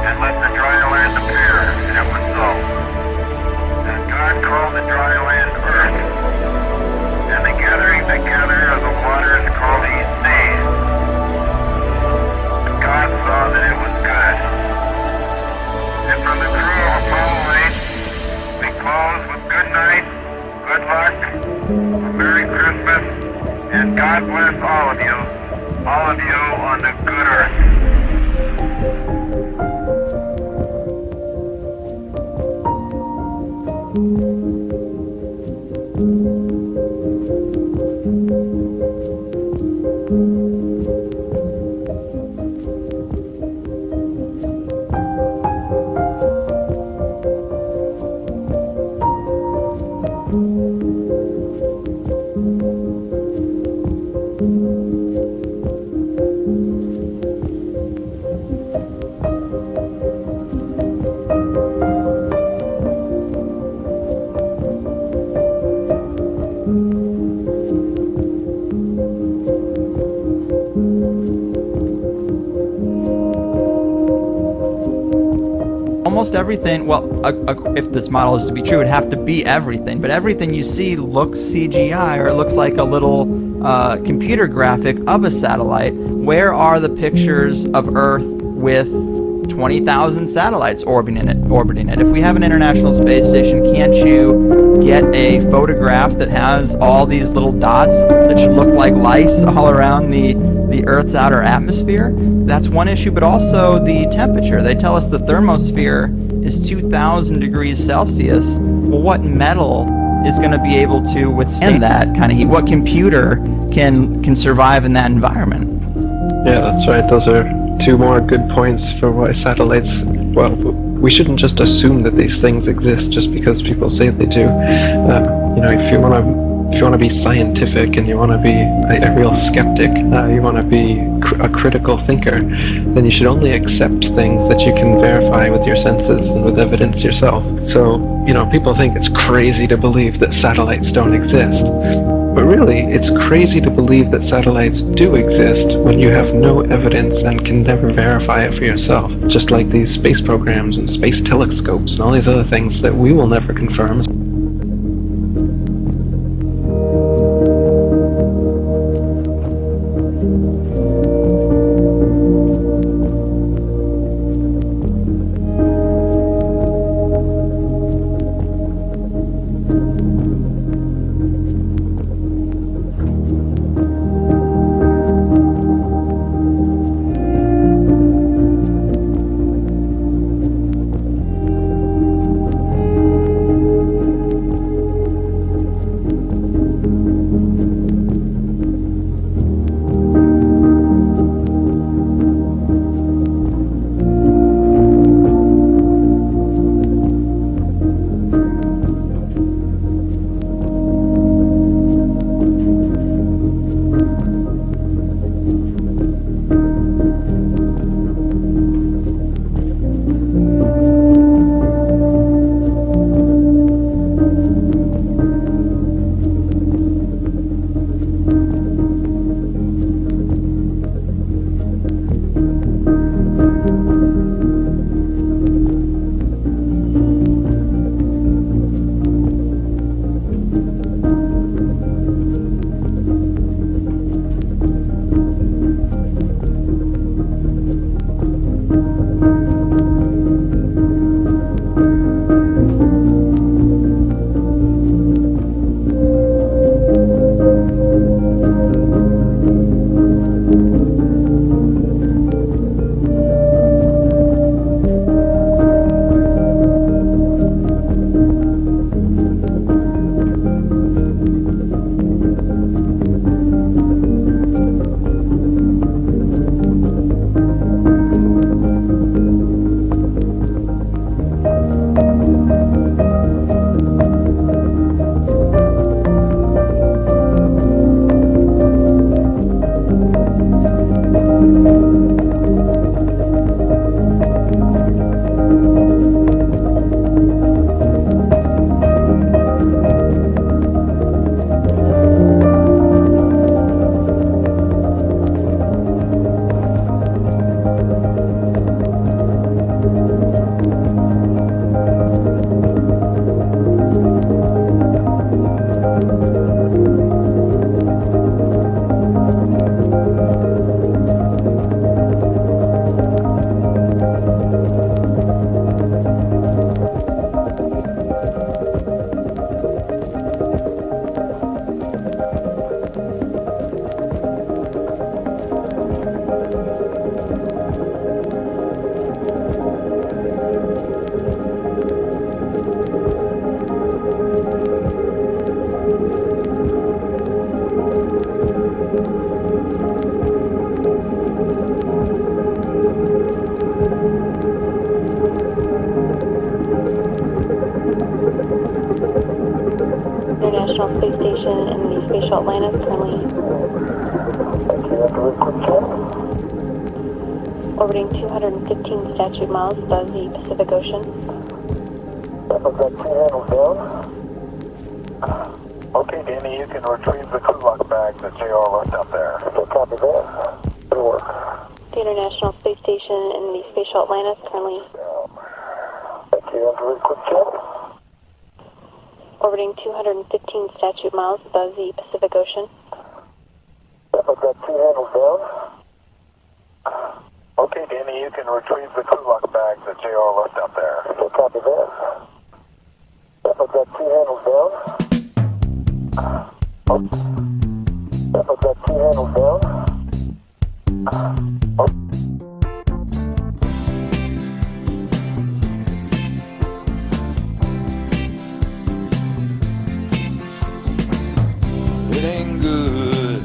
and let the dry land appear." And it was so. And God called the dry land earth, and the gathering together of the waters called he seas. And God saw that it was good. And from the crew of Apollo 8, we close with good night, good luck, a Merry Christmas, and God bless all of you on the good earth. Almost everything, well, if this model is to be true, it'd have to be everything, but everything you see looks CGI, or it looks like a little computer graphic of a satellite. Where are the pictures of Earth with 20,000 satellites orbiting it? If we have an International Space Station, can't you get a photograph that has all these little dots that should look like lice all around the Earth's outer atmosphere? That's one issue, but also the temperature. They tell us the thermosphere is 2,000 degrees Celsius. Well, what metal is going to be able to withstand that kind of heat? What computer can survive in that environment? Yeah, that's right. Those are two more good points for why satellites, well, we shouldn't just assume that these things exist just because people say they do. If you want to be scientific and you want to be a real skeptic, you want to be a critical thinker, then you should only accept things that you can verify with your senses and with evidence yourself. So, people think it's crazy to believe that satellites don't exist. But really, it's crazy to believe that satellites do exist when you have no evidence and can never verify it for yourself. Just like these space programs and space telescopes and all these other things that we will never confirm. spatial Atlantis, currently orbiting 215 statute miles above the Pacific Ocean. Okay, Danny, you can retrieve the crew lock bag that JR left up there. Copy that. Good work. The International Space Station in the spatial Atlantis, currently orbiting 215 statute miles above the Pacific Ocean. Okay, Danny, you can retrieve the crew lock bag that JR left up there. Copy that. I've got 2 handles down. I've got 2 handles down. It ain't good,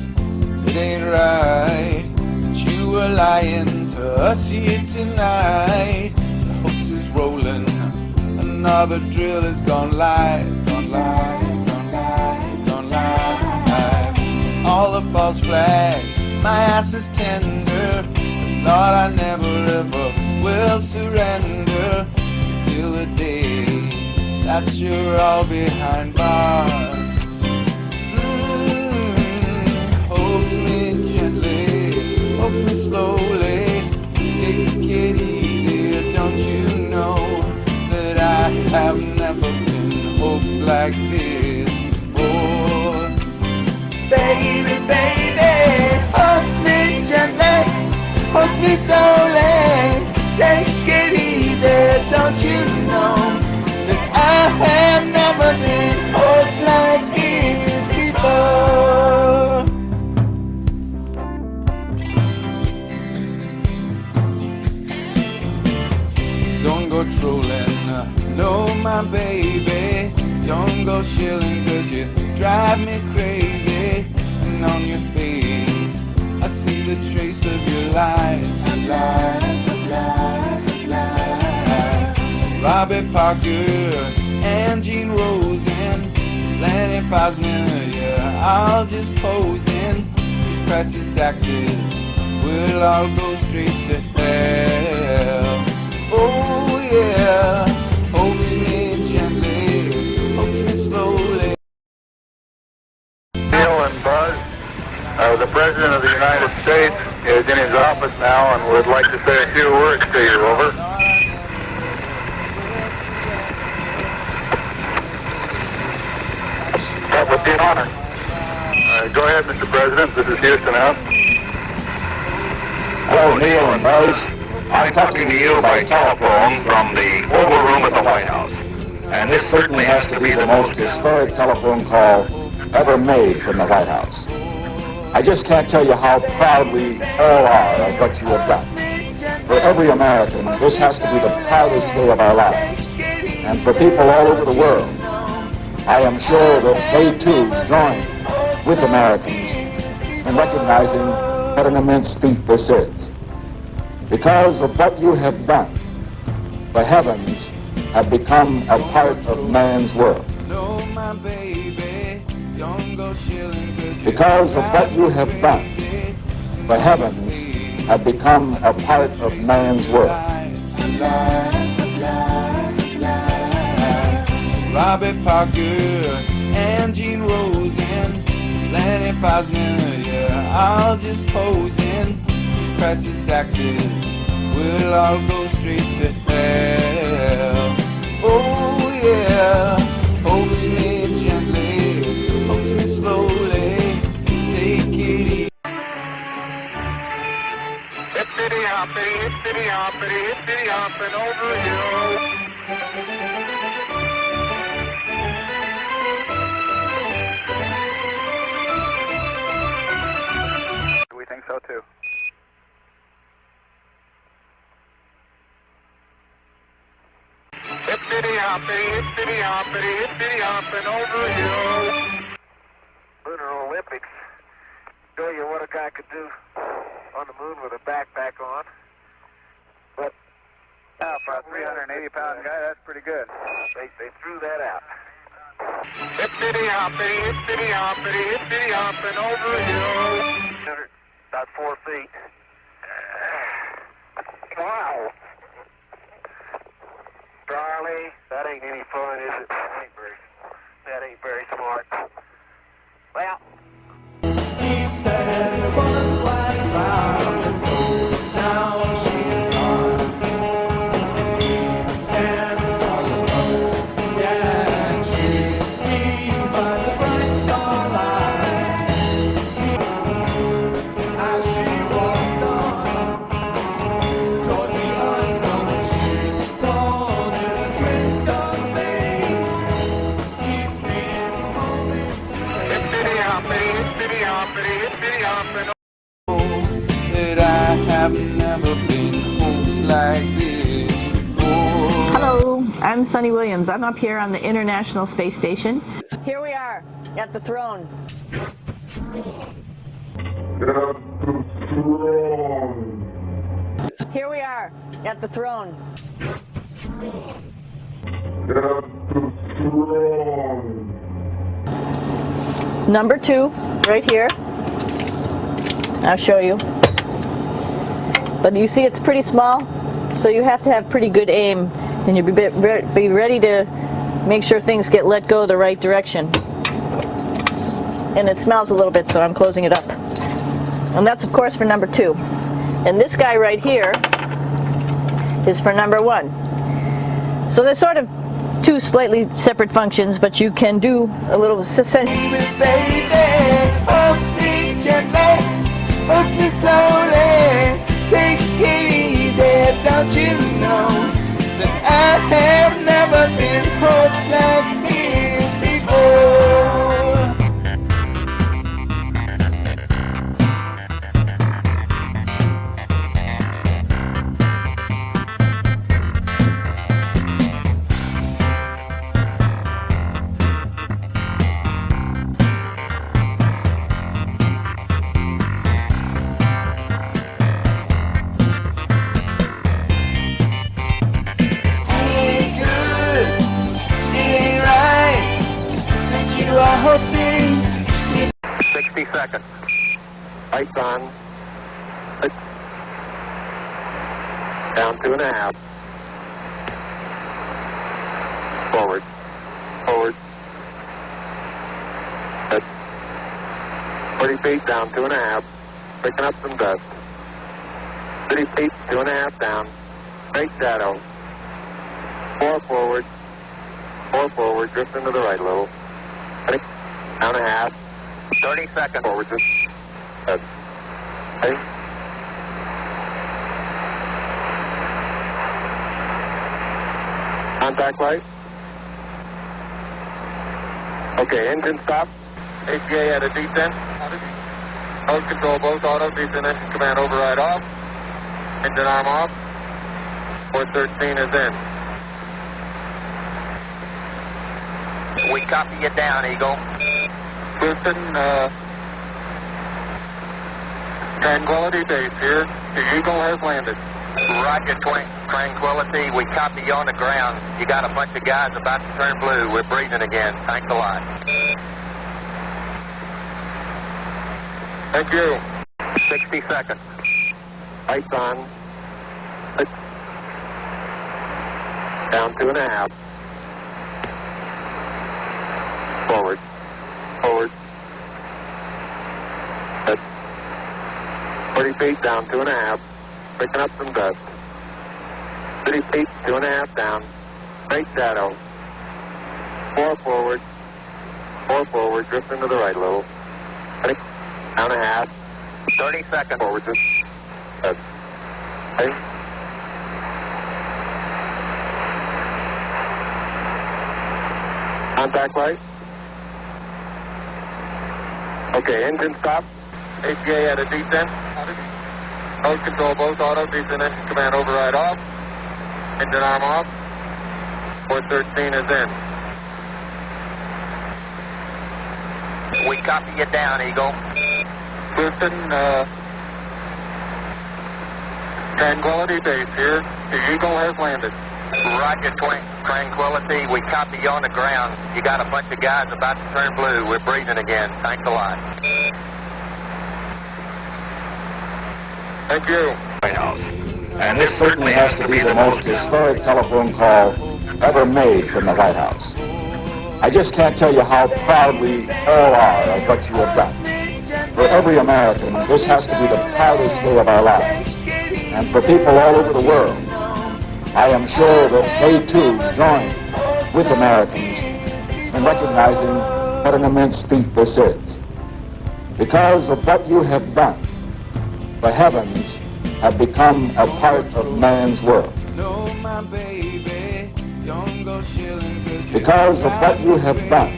it ain't right, that you were lying to us here tonight. The hoax is rolling, another drill has gone live, gone live, gone live, gone live. All the false flags, my ass is tender, but Lord, I never ever will surrender till the day that you're all behind bars. Hoax me gently, hoax me slowly, take it easy, don't you know that I have never been hoaxed like this before. Baby, baby, hoax me gently, hoax me slowly, take it easy, don't you know that I have never been hoaxed like this before. Don't go trolling, no my baby. Don't go shilling, cause you drive me crazy. And on your face, I see the trace of your lies, your lies, your lies, your lies. Robbie Parker and Gene Rosen, Lanny Posner, yeah, all just posing. Precious actors, we'll all go straight to hell. Oh yeah, hoax me gently, hoax me slowly. Neil and Buzz, the President of the United States is in his office now and would like to say a few words to you, over. That would be an honor. Go ahead, Mr. President, this is Houston out. Hello, Neil and Buzz. I'm talking to you by telephone from the Oval Room at the White House. And this certainly has to be the most historic telephone call ever made from the White House. I just can't tell you how proud we all are of what you have done. For every American, this has to be the proudest day of our lives. And for people all over the world, I am sure that they too join with Americans in recognizing what an immense feat this is. Because of what you have done, the heavens have become a part of man's world. Because of what you have done, the heavens have become a part of man's world. Robbie Parker and Gene Rosen, Lanny Posner, yeah, all just posing. Precious actors, we'll all go straight to hell. Oh yeah, hoax me gently, hoax me slowly, take it easy. Hippity hoppity, hippity hoppity, hippity hopping over you. We think so too. Hippity hoppity, hippity hoppity, hippity hopping over you. Lunar Olympics show you what a guy could do on the moon with a backpack on. But for a 380-pound guy, that's pretty good. They threw that out. Hippity hoppity, hippity hoppity, hippity hopping over a hill. About 4 feet. Wow. Charlie, that ain't any fun, is it? That ain't very smart. Well. He said it was white clouds, now she is gone. He stands all alone, yeah, she sees by the bright starlight. As she walks on towards the unknown, she called in a twist of fate. Keep me holding to Hippity hoppity, hippity hoppity, hippity hopping. That I have never been close like this before. Hello, I'm Sunny Williams. I'm up here on the International Space Station. Here we are at the throne. Here we are at the throne. Number 2, right here. I'll show you. But you see it's pretty small, so you have to have pretty good aim, and you'll be ready to make sure things get let go the right direction. And it smells a little bit, so I'm closing it up. And that's of course for number 2. And this guy right here is for number 1. So there's sort of 2 slightly separate functions, but you can do a little Hold me slowly, take it easy, don't you know that I have never been hurt like this before. You are holding 60 seconds. Lights on. Down 2.5. Forward. Forward. 40 feet down 2.5. Picking up some dust. 30 feet, 2.5 down. Straight shadow. 4 forward. 4 forward. Drift into the right a little. Down 1/2. 30 seconds. Forward. Okay. Contact light. Okay, engine stop. ATA at a descent. Mode control both auto, descent engine command override off. Engine arm off. 413 is in. We copy you down, Eagle. Houston, Tranquility Base here. The Eagle has landed. Roger, Tranquility. We copy you on the ground. You got a bunch of guys about to turn blue. We're breathing again. Thanks a lot. Thank you. 60 seconds. Lights on. Down 2.5. Forward. Forward. 40 feet down 2.5. Picking up some dust. 30 feet, 2.5 down. Straight shadow. 4 forward. 4 forward. Drift into the right a little. Down 1/2. 30 seconds. Forward. Okay. Contact light. Okay, engine stop. ATA at a descent. Mode control both auto, descent engine command override off. Engine arm off. 413 is in. We copy you down, Eagle. Houston, Tranquility Base here. The Eagle has landed. Roger, Tranquility. We copy you on the ground. You got a bunch of guys about to turn blue. We're breathing again. Thanks a lot. Thank you. White House. And this certainly has to be the most historic telephone call ever made from the White House. I just can't tell you how proud we all are of what you have done. For every American, this has to be the proudest day of our lives. And for people all over the world, I am sure that they too join with Americans in recognizing what an immense feat this is. Because of what you have done, the heavens have become a part of man's world. Because of what you have done,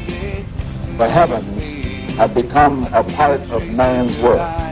the heavens have become a part of man's world.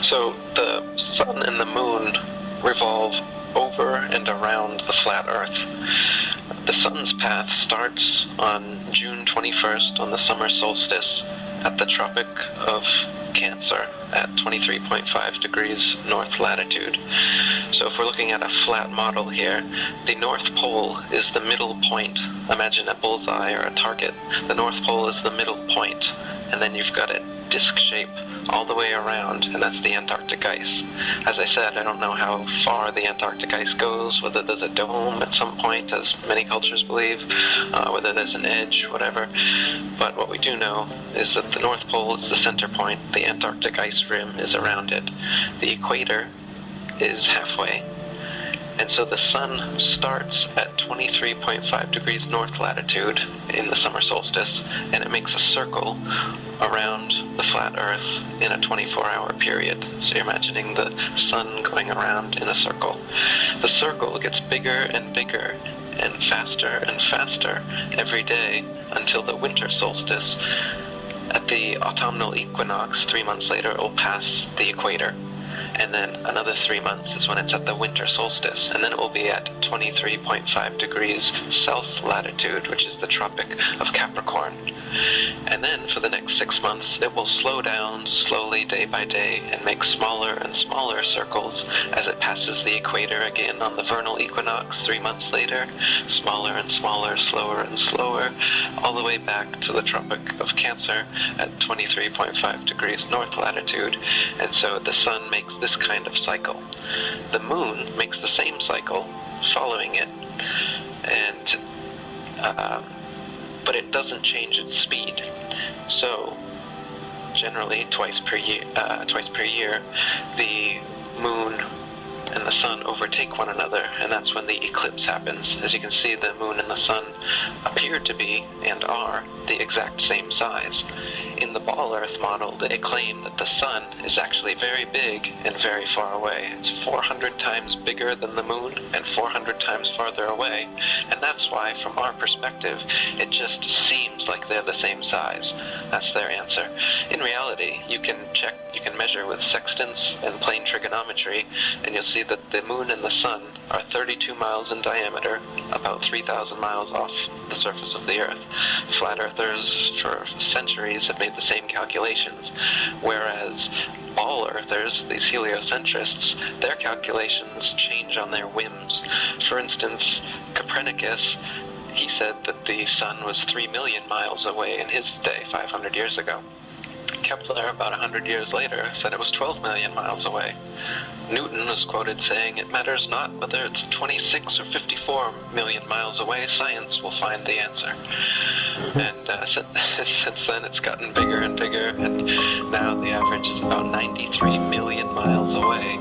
So the sun and the moon revolve over and around the flat Earth. The sun's path starts on June 21st on the summer solstice at the Tropic of Cancer at 23.5 degrees north latitude. So if we're looking at a flat model here, the North Pole is the middle point. Imagine a bullseye or a target. The North Pole is the middle point, and then you've got a disc shape all the way around, and that's the Antarctic ice. As I said, I don't know how far the Antarctic ice goes, whether there's a dome at some point, as many cultures believe, whether there's an edge, whatever. But what we do know is that the North Pole is the center point, the Antarctic ice rim is around it, the equator is halfway, and so the sun starts at 23.5 degrees north latitude in the summer solstice, and it makes a circle around the flat Earth in a 24-hour period. So you're imagining the sun going around in a circle. The circle gets bigger and bigger and faster every day until the winter solstice. At the autumnal equinox, 3 months later, it will pass the equator. And then another 3 months is when it's at the winter solstice, and then it will be at 23.5 degrees south latitude, which is the Tropic of Capricorn. And then for the next 6 months, it will slow down slowly day by day and make smaller and smaller circles as it passes the equator again on the vernal equinox 3 months later, smaller and smaller, slower and slower, all the way back to the Tropic of Cancer at 23.5 degrees north latitude. And so the sun makes this kind of cycle. The moon makes the same cycle following it, and but it doesn't change its speed. So generally twice per year, the moon and the sun overtake one another, and that's when the eclipse happens. As you can see, the moon and the sun appear to be and are the exact same size. In the ball Earth model, they claim that the sun is actually very big and very far away. It's 400 times bigger than the moon and 400 times farther away, and that's why, from our perspective, it just seems like they're the same size. That's their answer. In reality, you can measure with sextants and plane trigonometry, and you'll see that the moon and the sun are 32 miles in diameter, about 3,000 miles off the surface of the Earth. Flat Earthers for centuries have made the same calculations, whereas ball Earthers, these heliocentrists, their calculations change on their whims. For instance, Copernicus, he said that the sun was 3 million miles away in his day, 500 years ago. Kepler, about 100 years later, said it was 12 million miles away. Newton was quoted saying, "It matters not whether it's 26 or 54 million miles away, science will find the answer." And since then it's gotten bigger and bigger, and now the average is about 93 million miles away.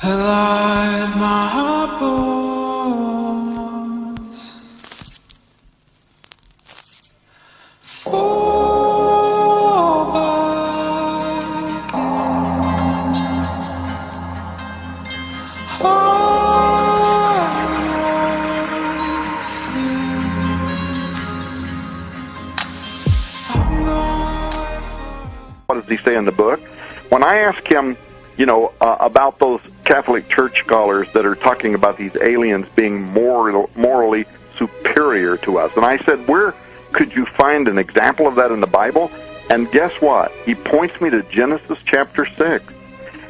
Alive my bones. Fall back. What does he say in the book? When I ask him, about those Catholic Church scholars that are talking about these aliens being morally superior to us, and I said, where could you find an example of that in the Bible? And guess what? He points me to Genesis chapter 6,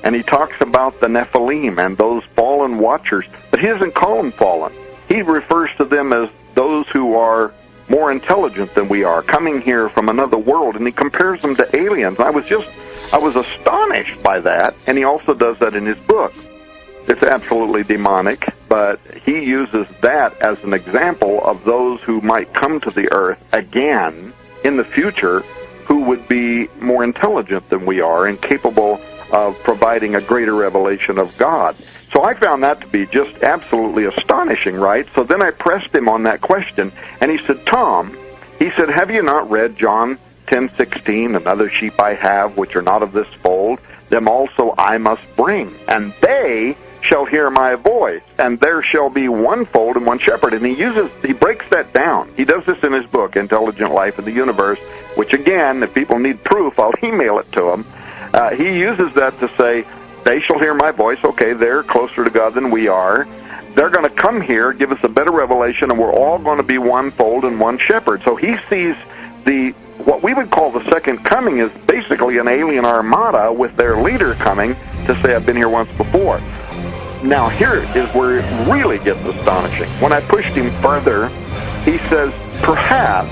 and he talks about the Nephilim and those fallen watchers, but he doesn't call them fallen. He refers to them as those who are more intelligent than we are, coming here from another world, and he compares them to aliens. I was astonished by that, and he also does that in his book. It's absolutely demonic, but he uses that as an example of those who might come to the earth again in the future who would be more intelligent than we are and capable of providing a greater revelation of God. So I found that to be just absolutely astonishing, right? So then I pressed him on that question, and he said, Tom, he said, have you not read John 10:16, another sheep I have, which are not of this fold, them also I must bring, and they shall hear my voice, and there shall be one fold and one shepherd. And he breaks that down. He does this in his book, Intelligent Life in the Universe, which again, if people need proof, I'll email it to them. He uses that to say, they shall hear my voice. Okay, they're closer to God than we are. They're going to come here, give us a better revelation, and we're all going to be one fold and one shepherd. So he sees what we would call the second coming is basically an alien armada with their leader coming to say, I've been here once before. Now here is where it really gets astonishing. When I pushed him further, he says, perhaps,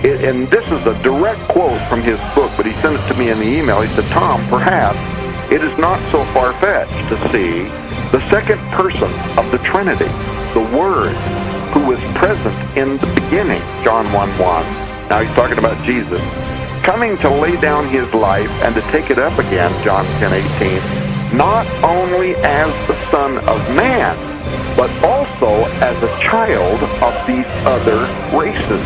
and this is a direct quote from his book, but he sent it to me in the email. He said, Tom, perhaps it is not so far-fetched to see the second person of the Trinity, the Word, who was present in the beginning, John 1:1. Now he's talking about Jesus, coming to lay down his life and to take it up again, John 10:18, not only as the Son of Man, but also as a child of these other races.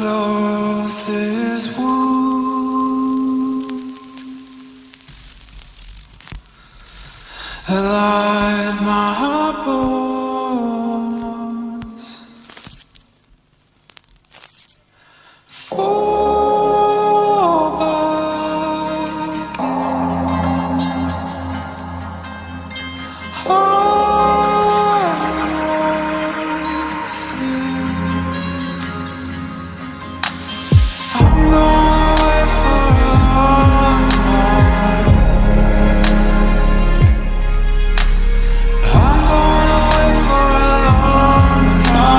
closest wound, alive my bones. Fall back, heart sick. I'm going away for a long time. I'm going away for a long time.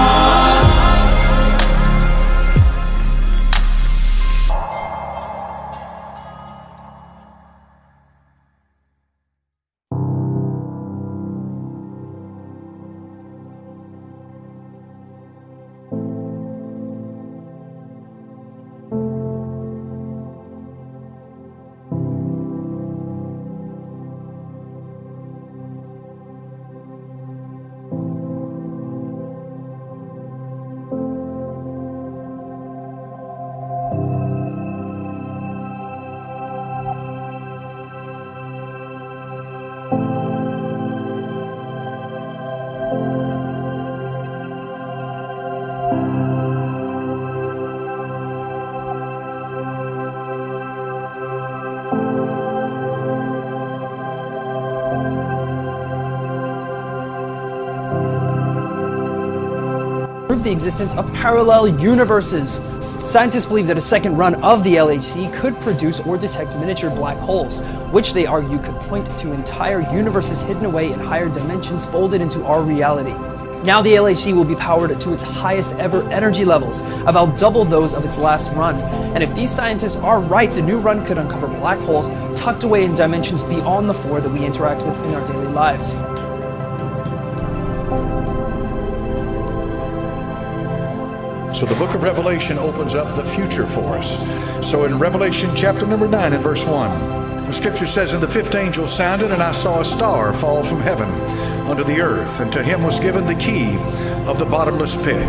Prove the existence of parallel universes. Scientists believe that a second run of the LHC could produce or detect miniature black holes, which they argue could point to entire universes hidden away in higher dimensions folded into our reality. Now the LHC will be powered to its highest ever energy levels, about double those of its last run. And if these scientists are right, the new run could uncover black holes tucked away in dimensions beyond the four that we interact with in our daily lives. So the book of Revelation opens up the future for us. So in Revelation chapter number 9 and verse 1, the scripture says, "And the fifth angel sounded, and I saw a star fall from heaven unto the earth, and to him was given the key of the bottomless pit.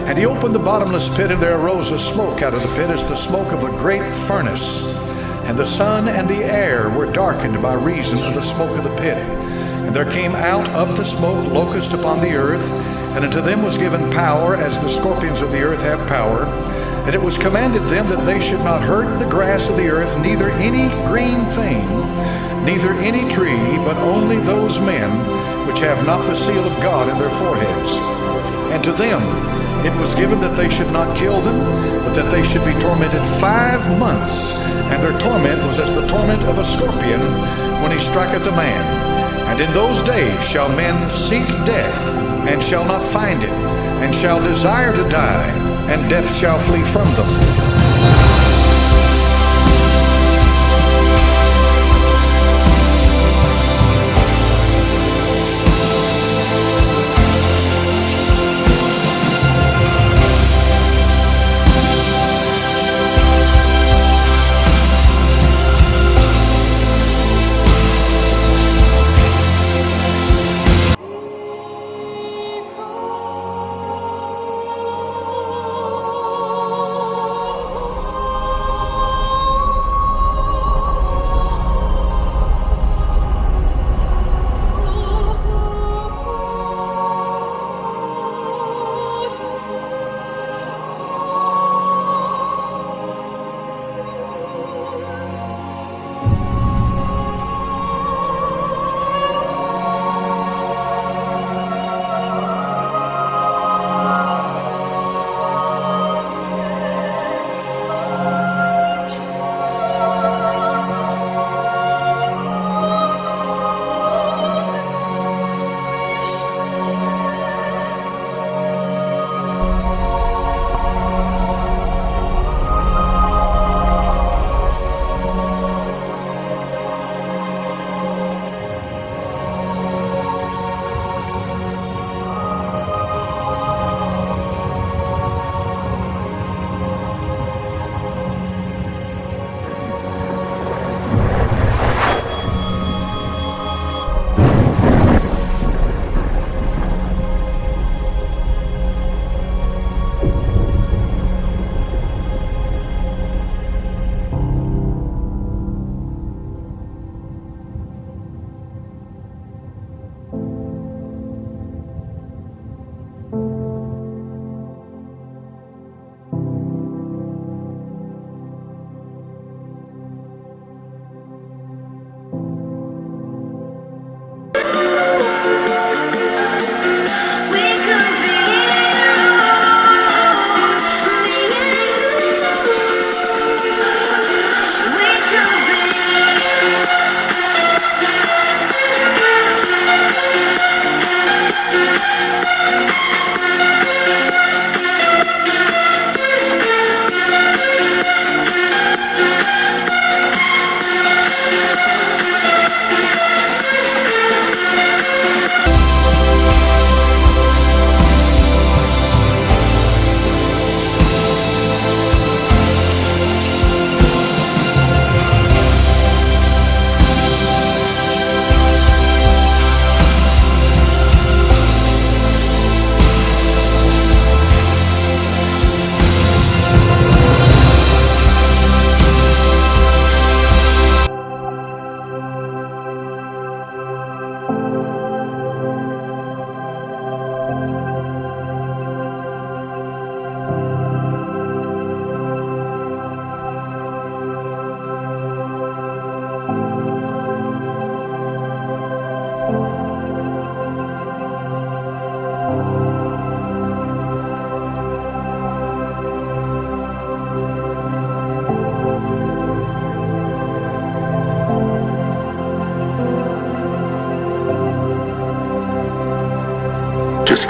And he opened the bottomless pit, and there arose a smoke out of the pit as the smoke of a great furnace. And the sun and the air were darkened by reason of the smoke of the pit. And there came out of the smoke locusts upon the earth, and unto them was given power, as the scorpions of the earth have power. And it was commanded them that they should not hurt the grass of the earth, neither any green thing, neither any tree, but only those men which have not the seal of God in their foreheads. And to them it was given that they should not kill them, but that they should be tormented 5 months. And their torment was as the torment of a scorpion when he striketh a man. And in those days shall men seek death, and shall not find it, and shall desire to die, and death shall flee from them."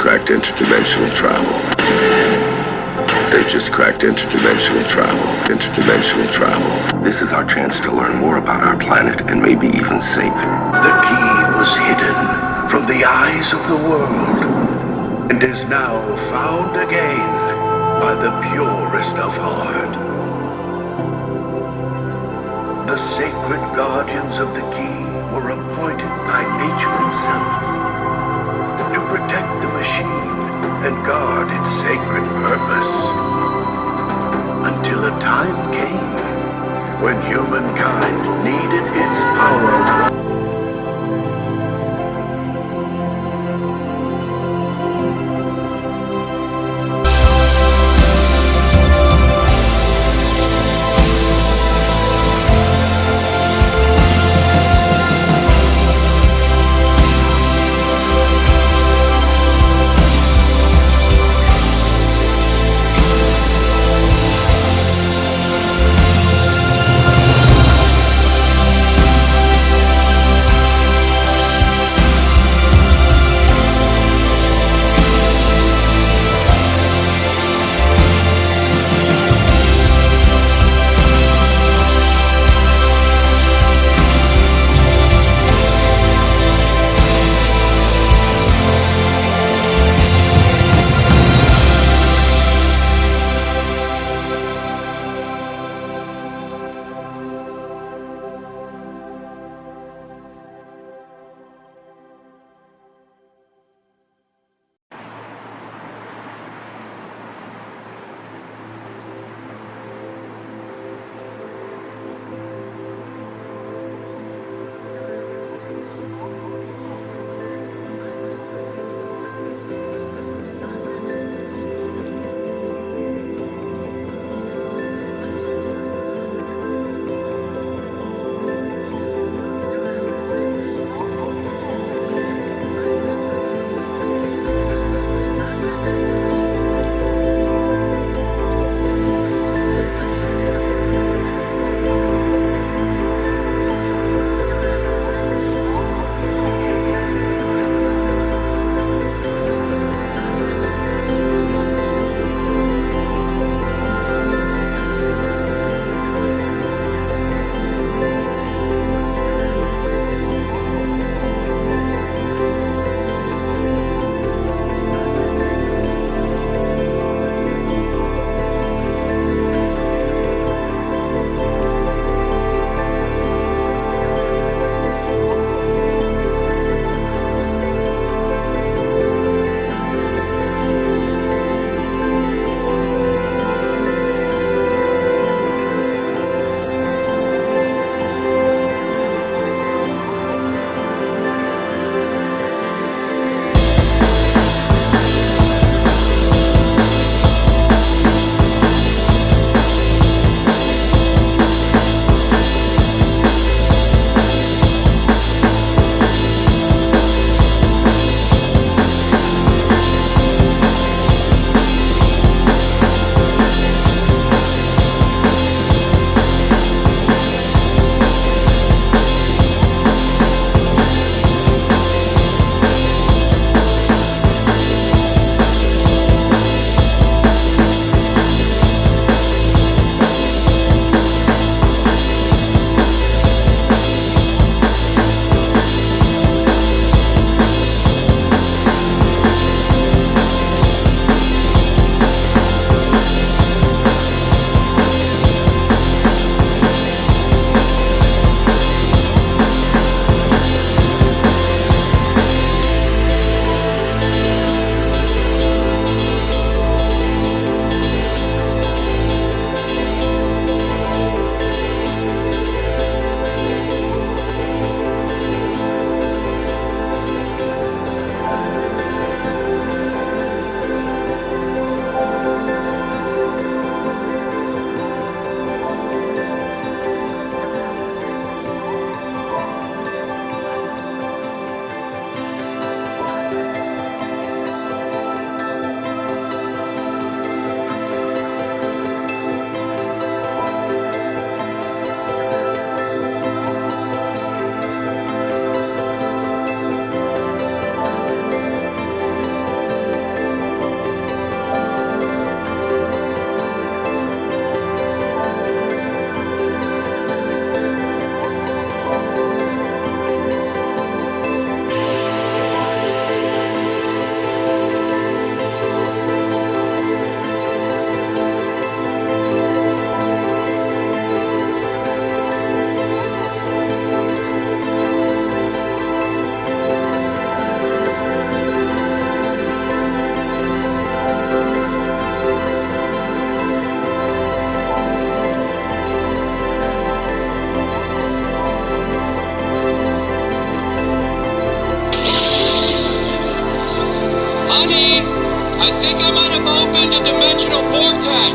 cracked interdimensional travel. They've just cracked interdimensional travel. Interdimensional travel. This is our chance to learn more about our planet and maybe even save it. The key was hidden from the eyes of the world and is now found again by the purest of heart. The sacred guardians of the key were appointed by nature itself to protect the machine and guard its sacred purpose until a time came when humankind needed its power.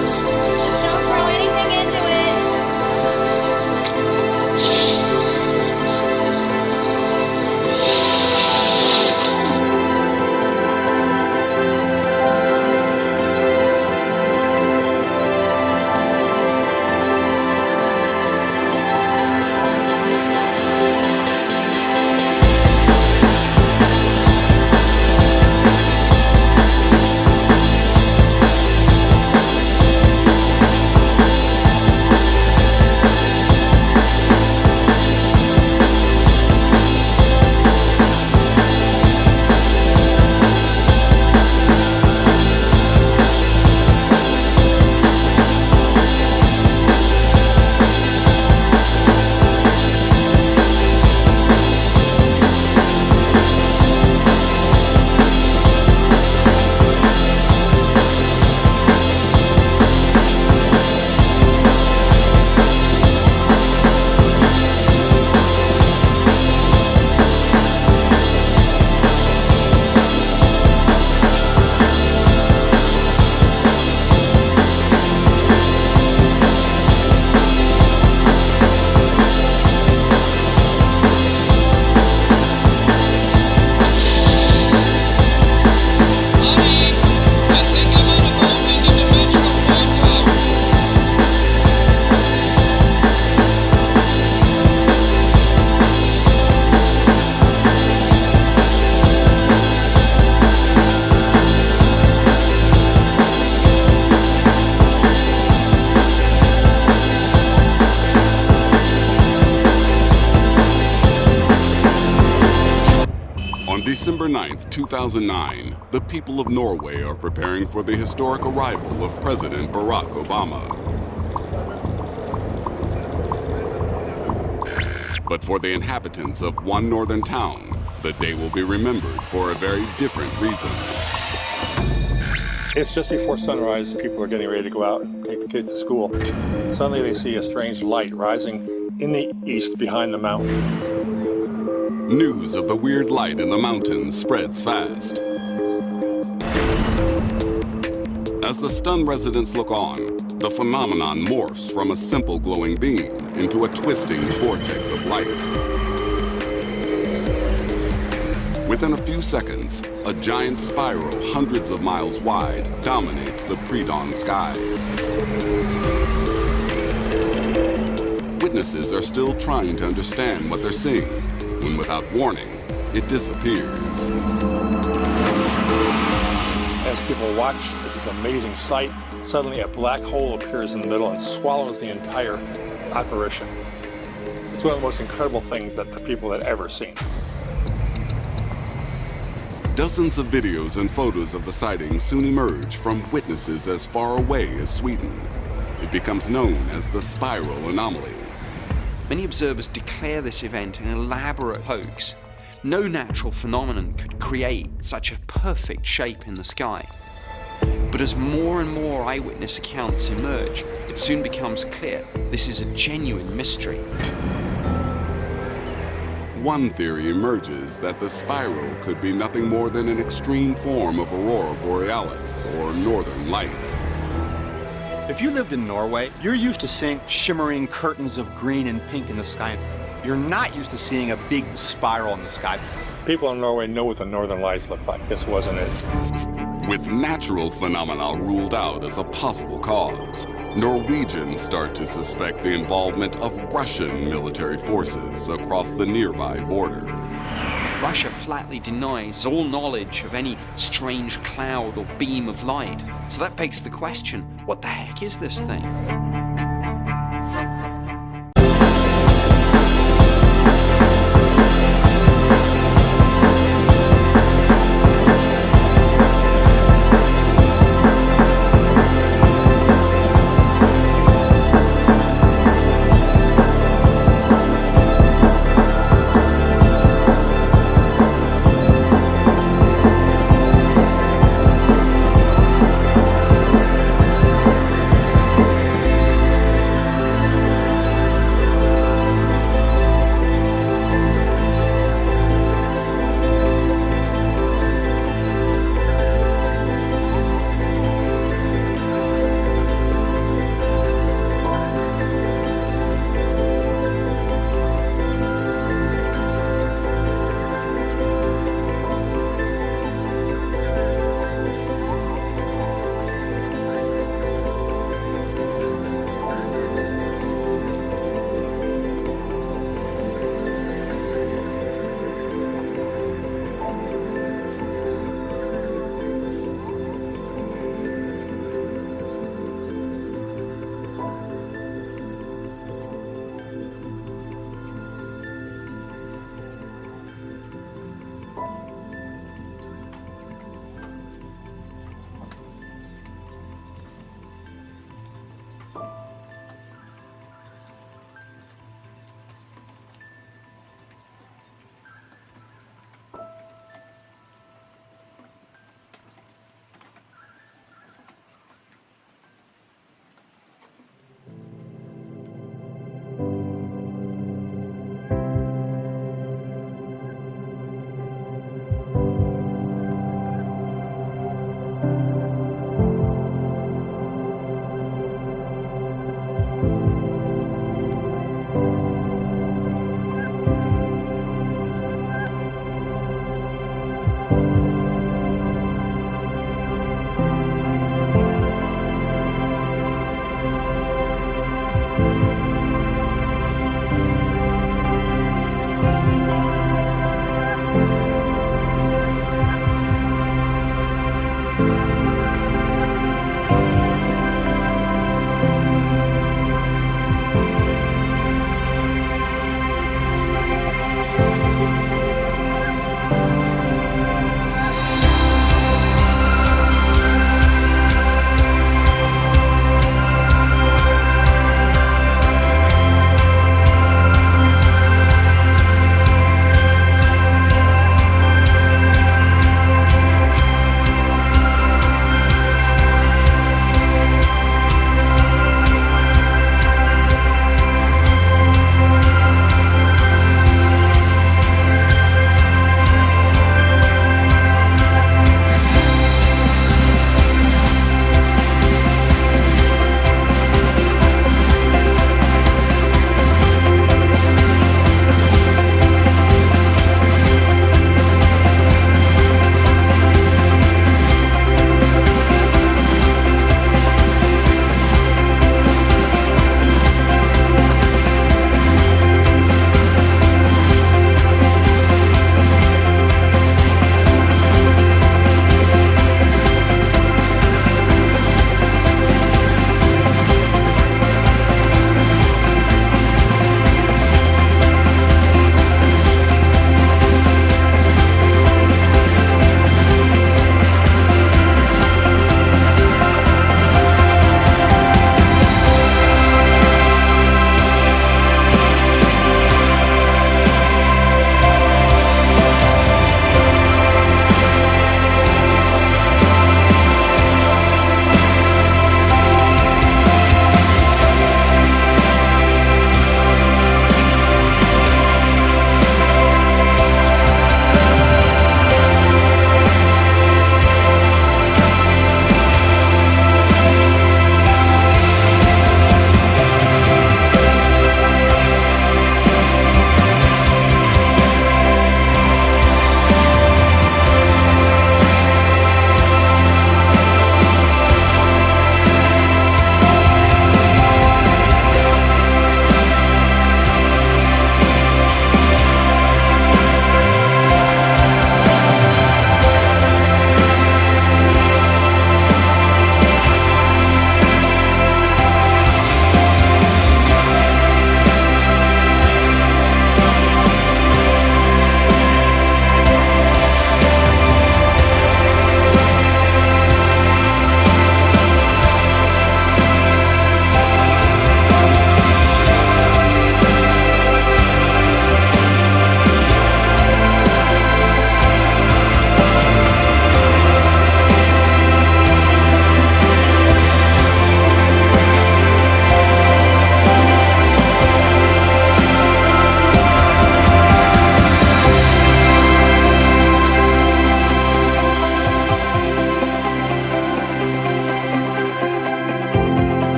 Just don't throw anything into it. December 9th, 2009, the people of Norway are preparing for the historic arrival of President Barack Obama. But for the inhabitants of one northern town, the day will be remembered for a very different reason. It's just before sunrise. People are getting ready to go out and take the kids to school. Suddenly they see a strange light rising in the east behind the mountain. News of the weird light in the mountains spreads fast. As the stunned residents look on, the phenomenon morphs from a simple glowing beam into a twisting vortex of light. Within a few seconds, a giant spiral hundreds of miles wide dominates the pre-dawn skies. Witnesses are still trying to understand what they're seeing, when without warning, it disappears. As people watch this amazing sight, suddenly a black hole appears in the middle and swallows the entire apparition. It's one of the most incredible things that the people had ever seen. Dozens of videos and photos of the sighting soon emerge from witnesses as far away as Sweden. It becomes known as the spiral anomaly. Many observers declare this event an elaborate hoax. No natural phenomenon could create such a perfect shape in the sky. But as more and more eyewitness accounts emerge, it soon becomes clear this is a genuine mystery. One theory emerges that the spiral could be nothing more than an extreme form of aurora borealis, or northern lights. If you lived in Norway, you're used to seeing shimmering curtains of green and pink in the sky. You're not used to seeing a big spiral in the sky. People in Norway know what the northern lights look like. This wasn't it. With natural phenomena ruled out as a possible cause, Norwegians start to suspect the involvement of Russian military forces across the nearby border. Russia flatly denies all knowledge of any strange cloud or beam of light. So that begs the question, what the heck is this thing?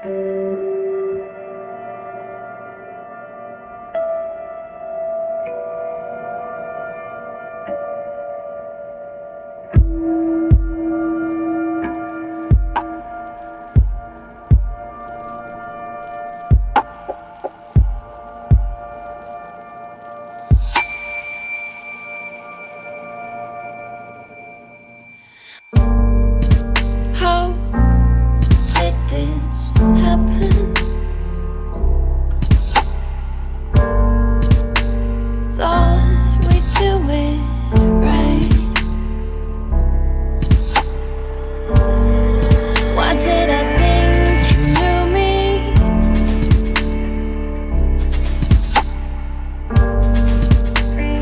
How did this happen? Thought we'd do it right. Why did I think you knew me?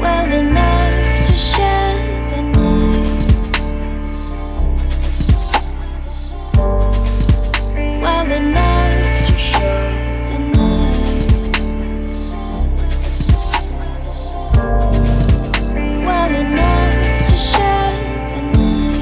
Well enough to share the night. Well enough to share the night. Well enough to share the night.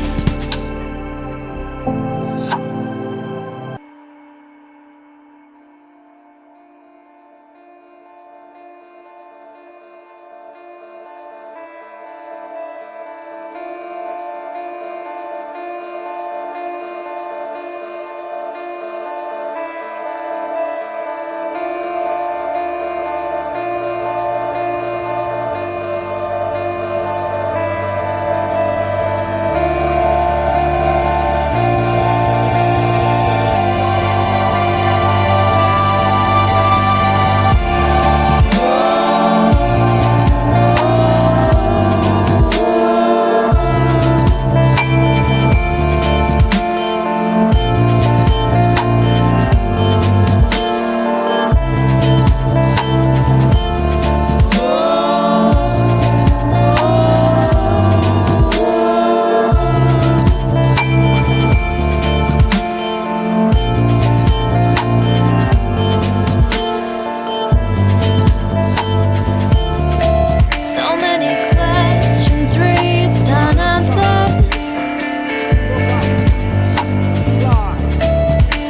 So many questions raised unanswered.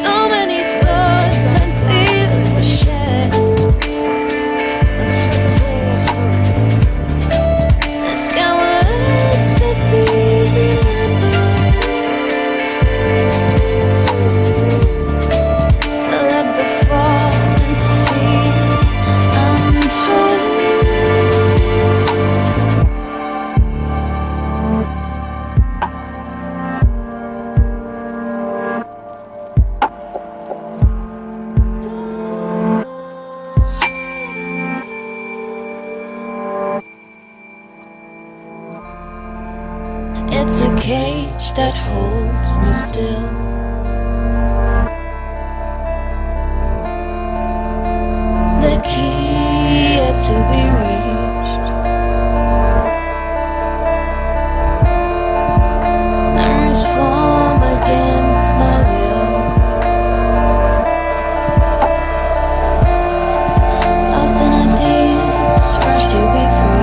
So many thoughts and tears were shed. The sky was to be remembered. To let the fallen sea unfold. It's a cage that holds me still. The key yet to be reached. Memories form against my will. Thoughts and ideas rush to be free.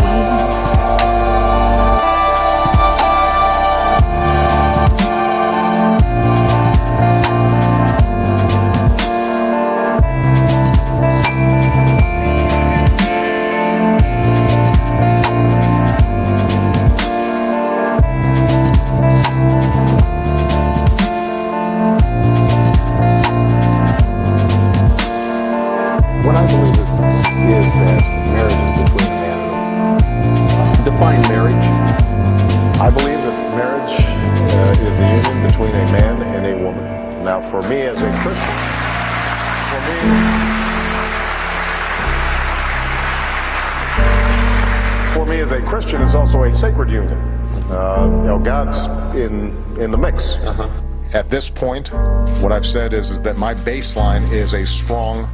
What I believe is that marriage is between a man and a woman. Define marriage. I believe that marriage is the union between a man and a woman. Now, for me as a Christian, it's also a sacred union. God's in the mix. At this point, what I've said is that my baseline is a strong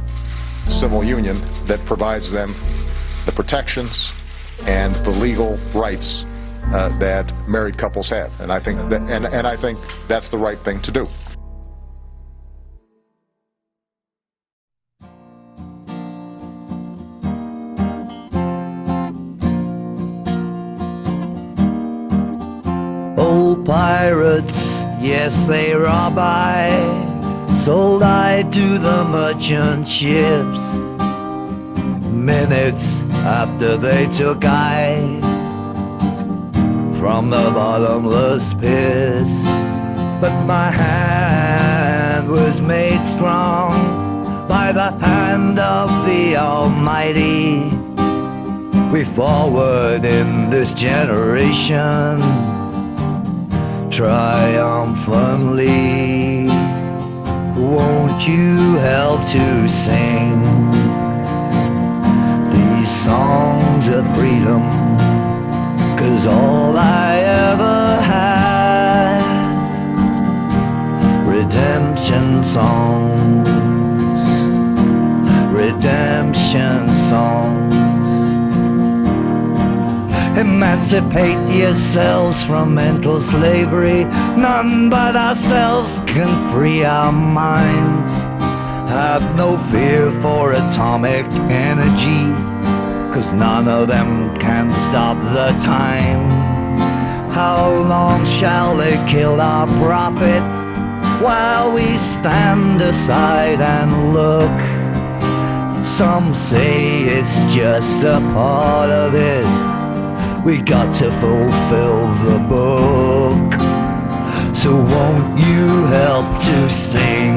civil union that provides them the protections and the legal rights that married couples have, and I think that, and I think that's the right thing to do. Old pirates, yes, they rob I. sold I to the merchant ships. Minutes after they took I from the bottomless pit. But my hand was made strong by the hand of the Almighty. We forward in this generation triumphantly. Won't you help to sing these songs of freedom? 'Cause all I ever had, redemption songs, redemption songs. Emancipate yourselves from mental slavery. None but ourselves can free our minds. Have no fear for atomic energy, 'cause none of them can stop the time. How long shall they kill our prophets while we stand aside and look? Some say it's just a part of it. We got to fulfill the book. So won't you help to sing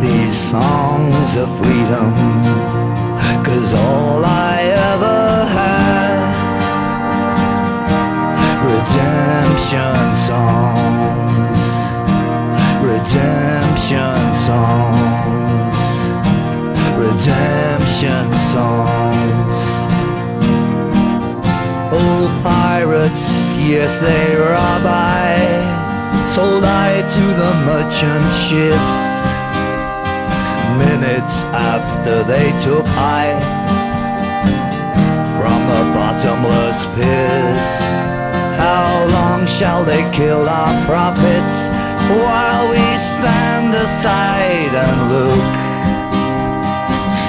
these songs of freedom? 'Cause all I ever had, redemption songs, redemption songs, redemption songs. Old pirates, yes they rob I, sold I to the merchant ships. Minutes after they took I from the bottomless pit. How long shall they kill our prophets while we stand aside and look?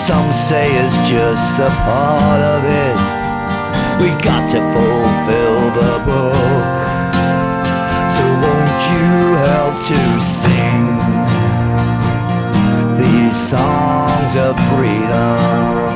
Some say it's just a part of it. We got to fulfill the book. So won't you help to sing these songs of freedom?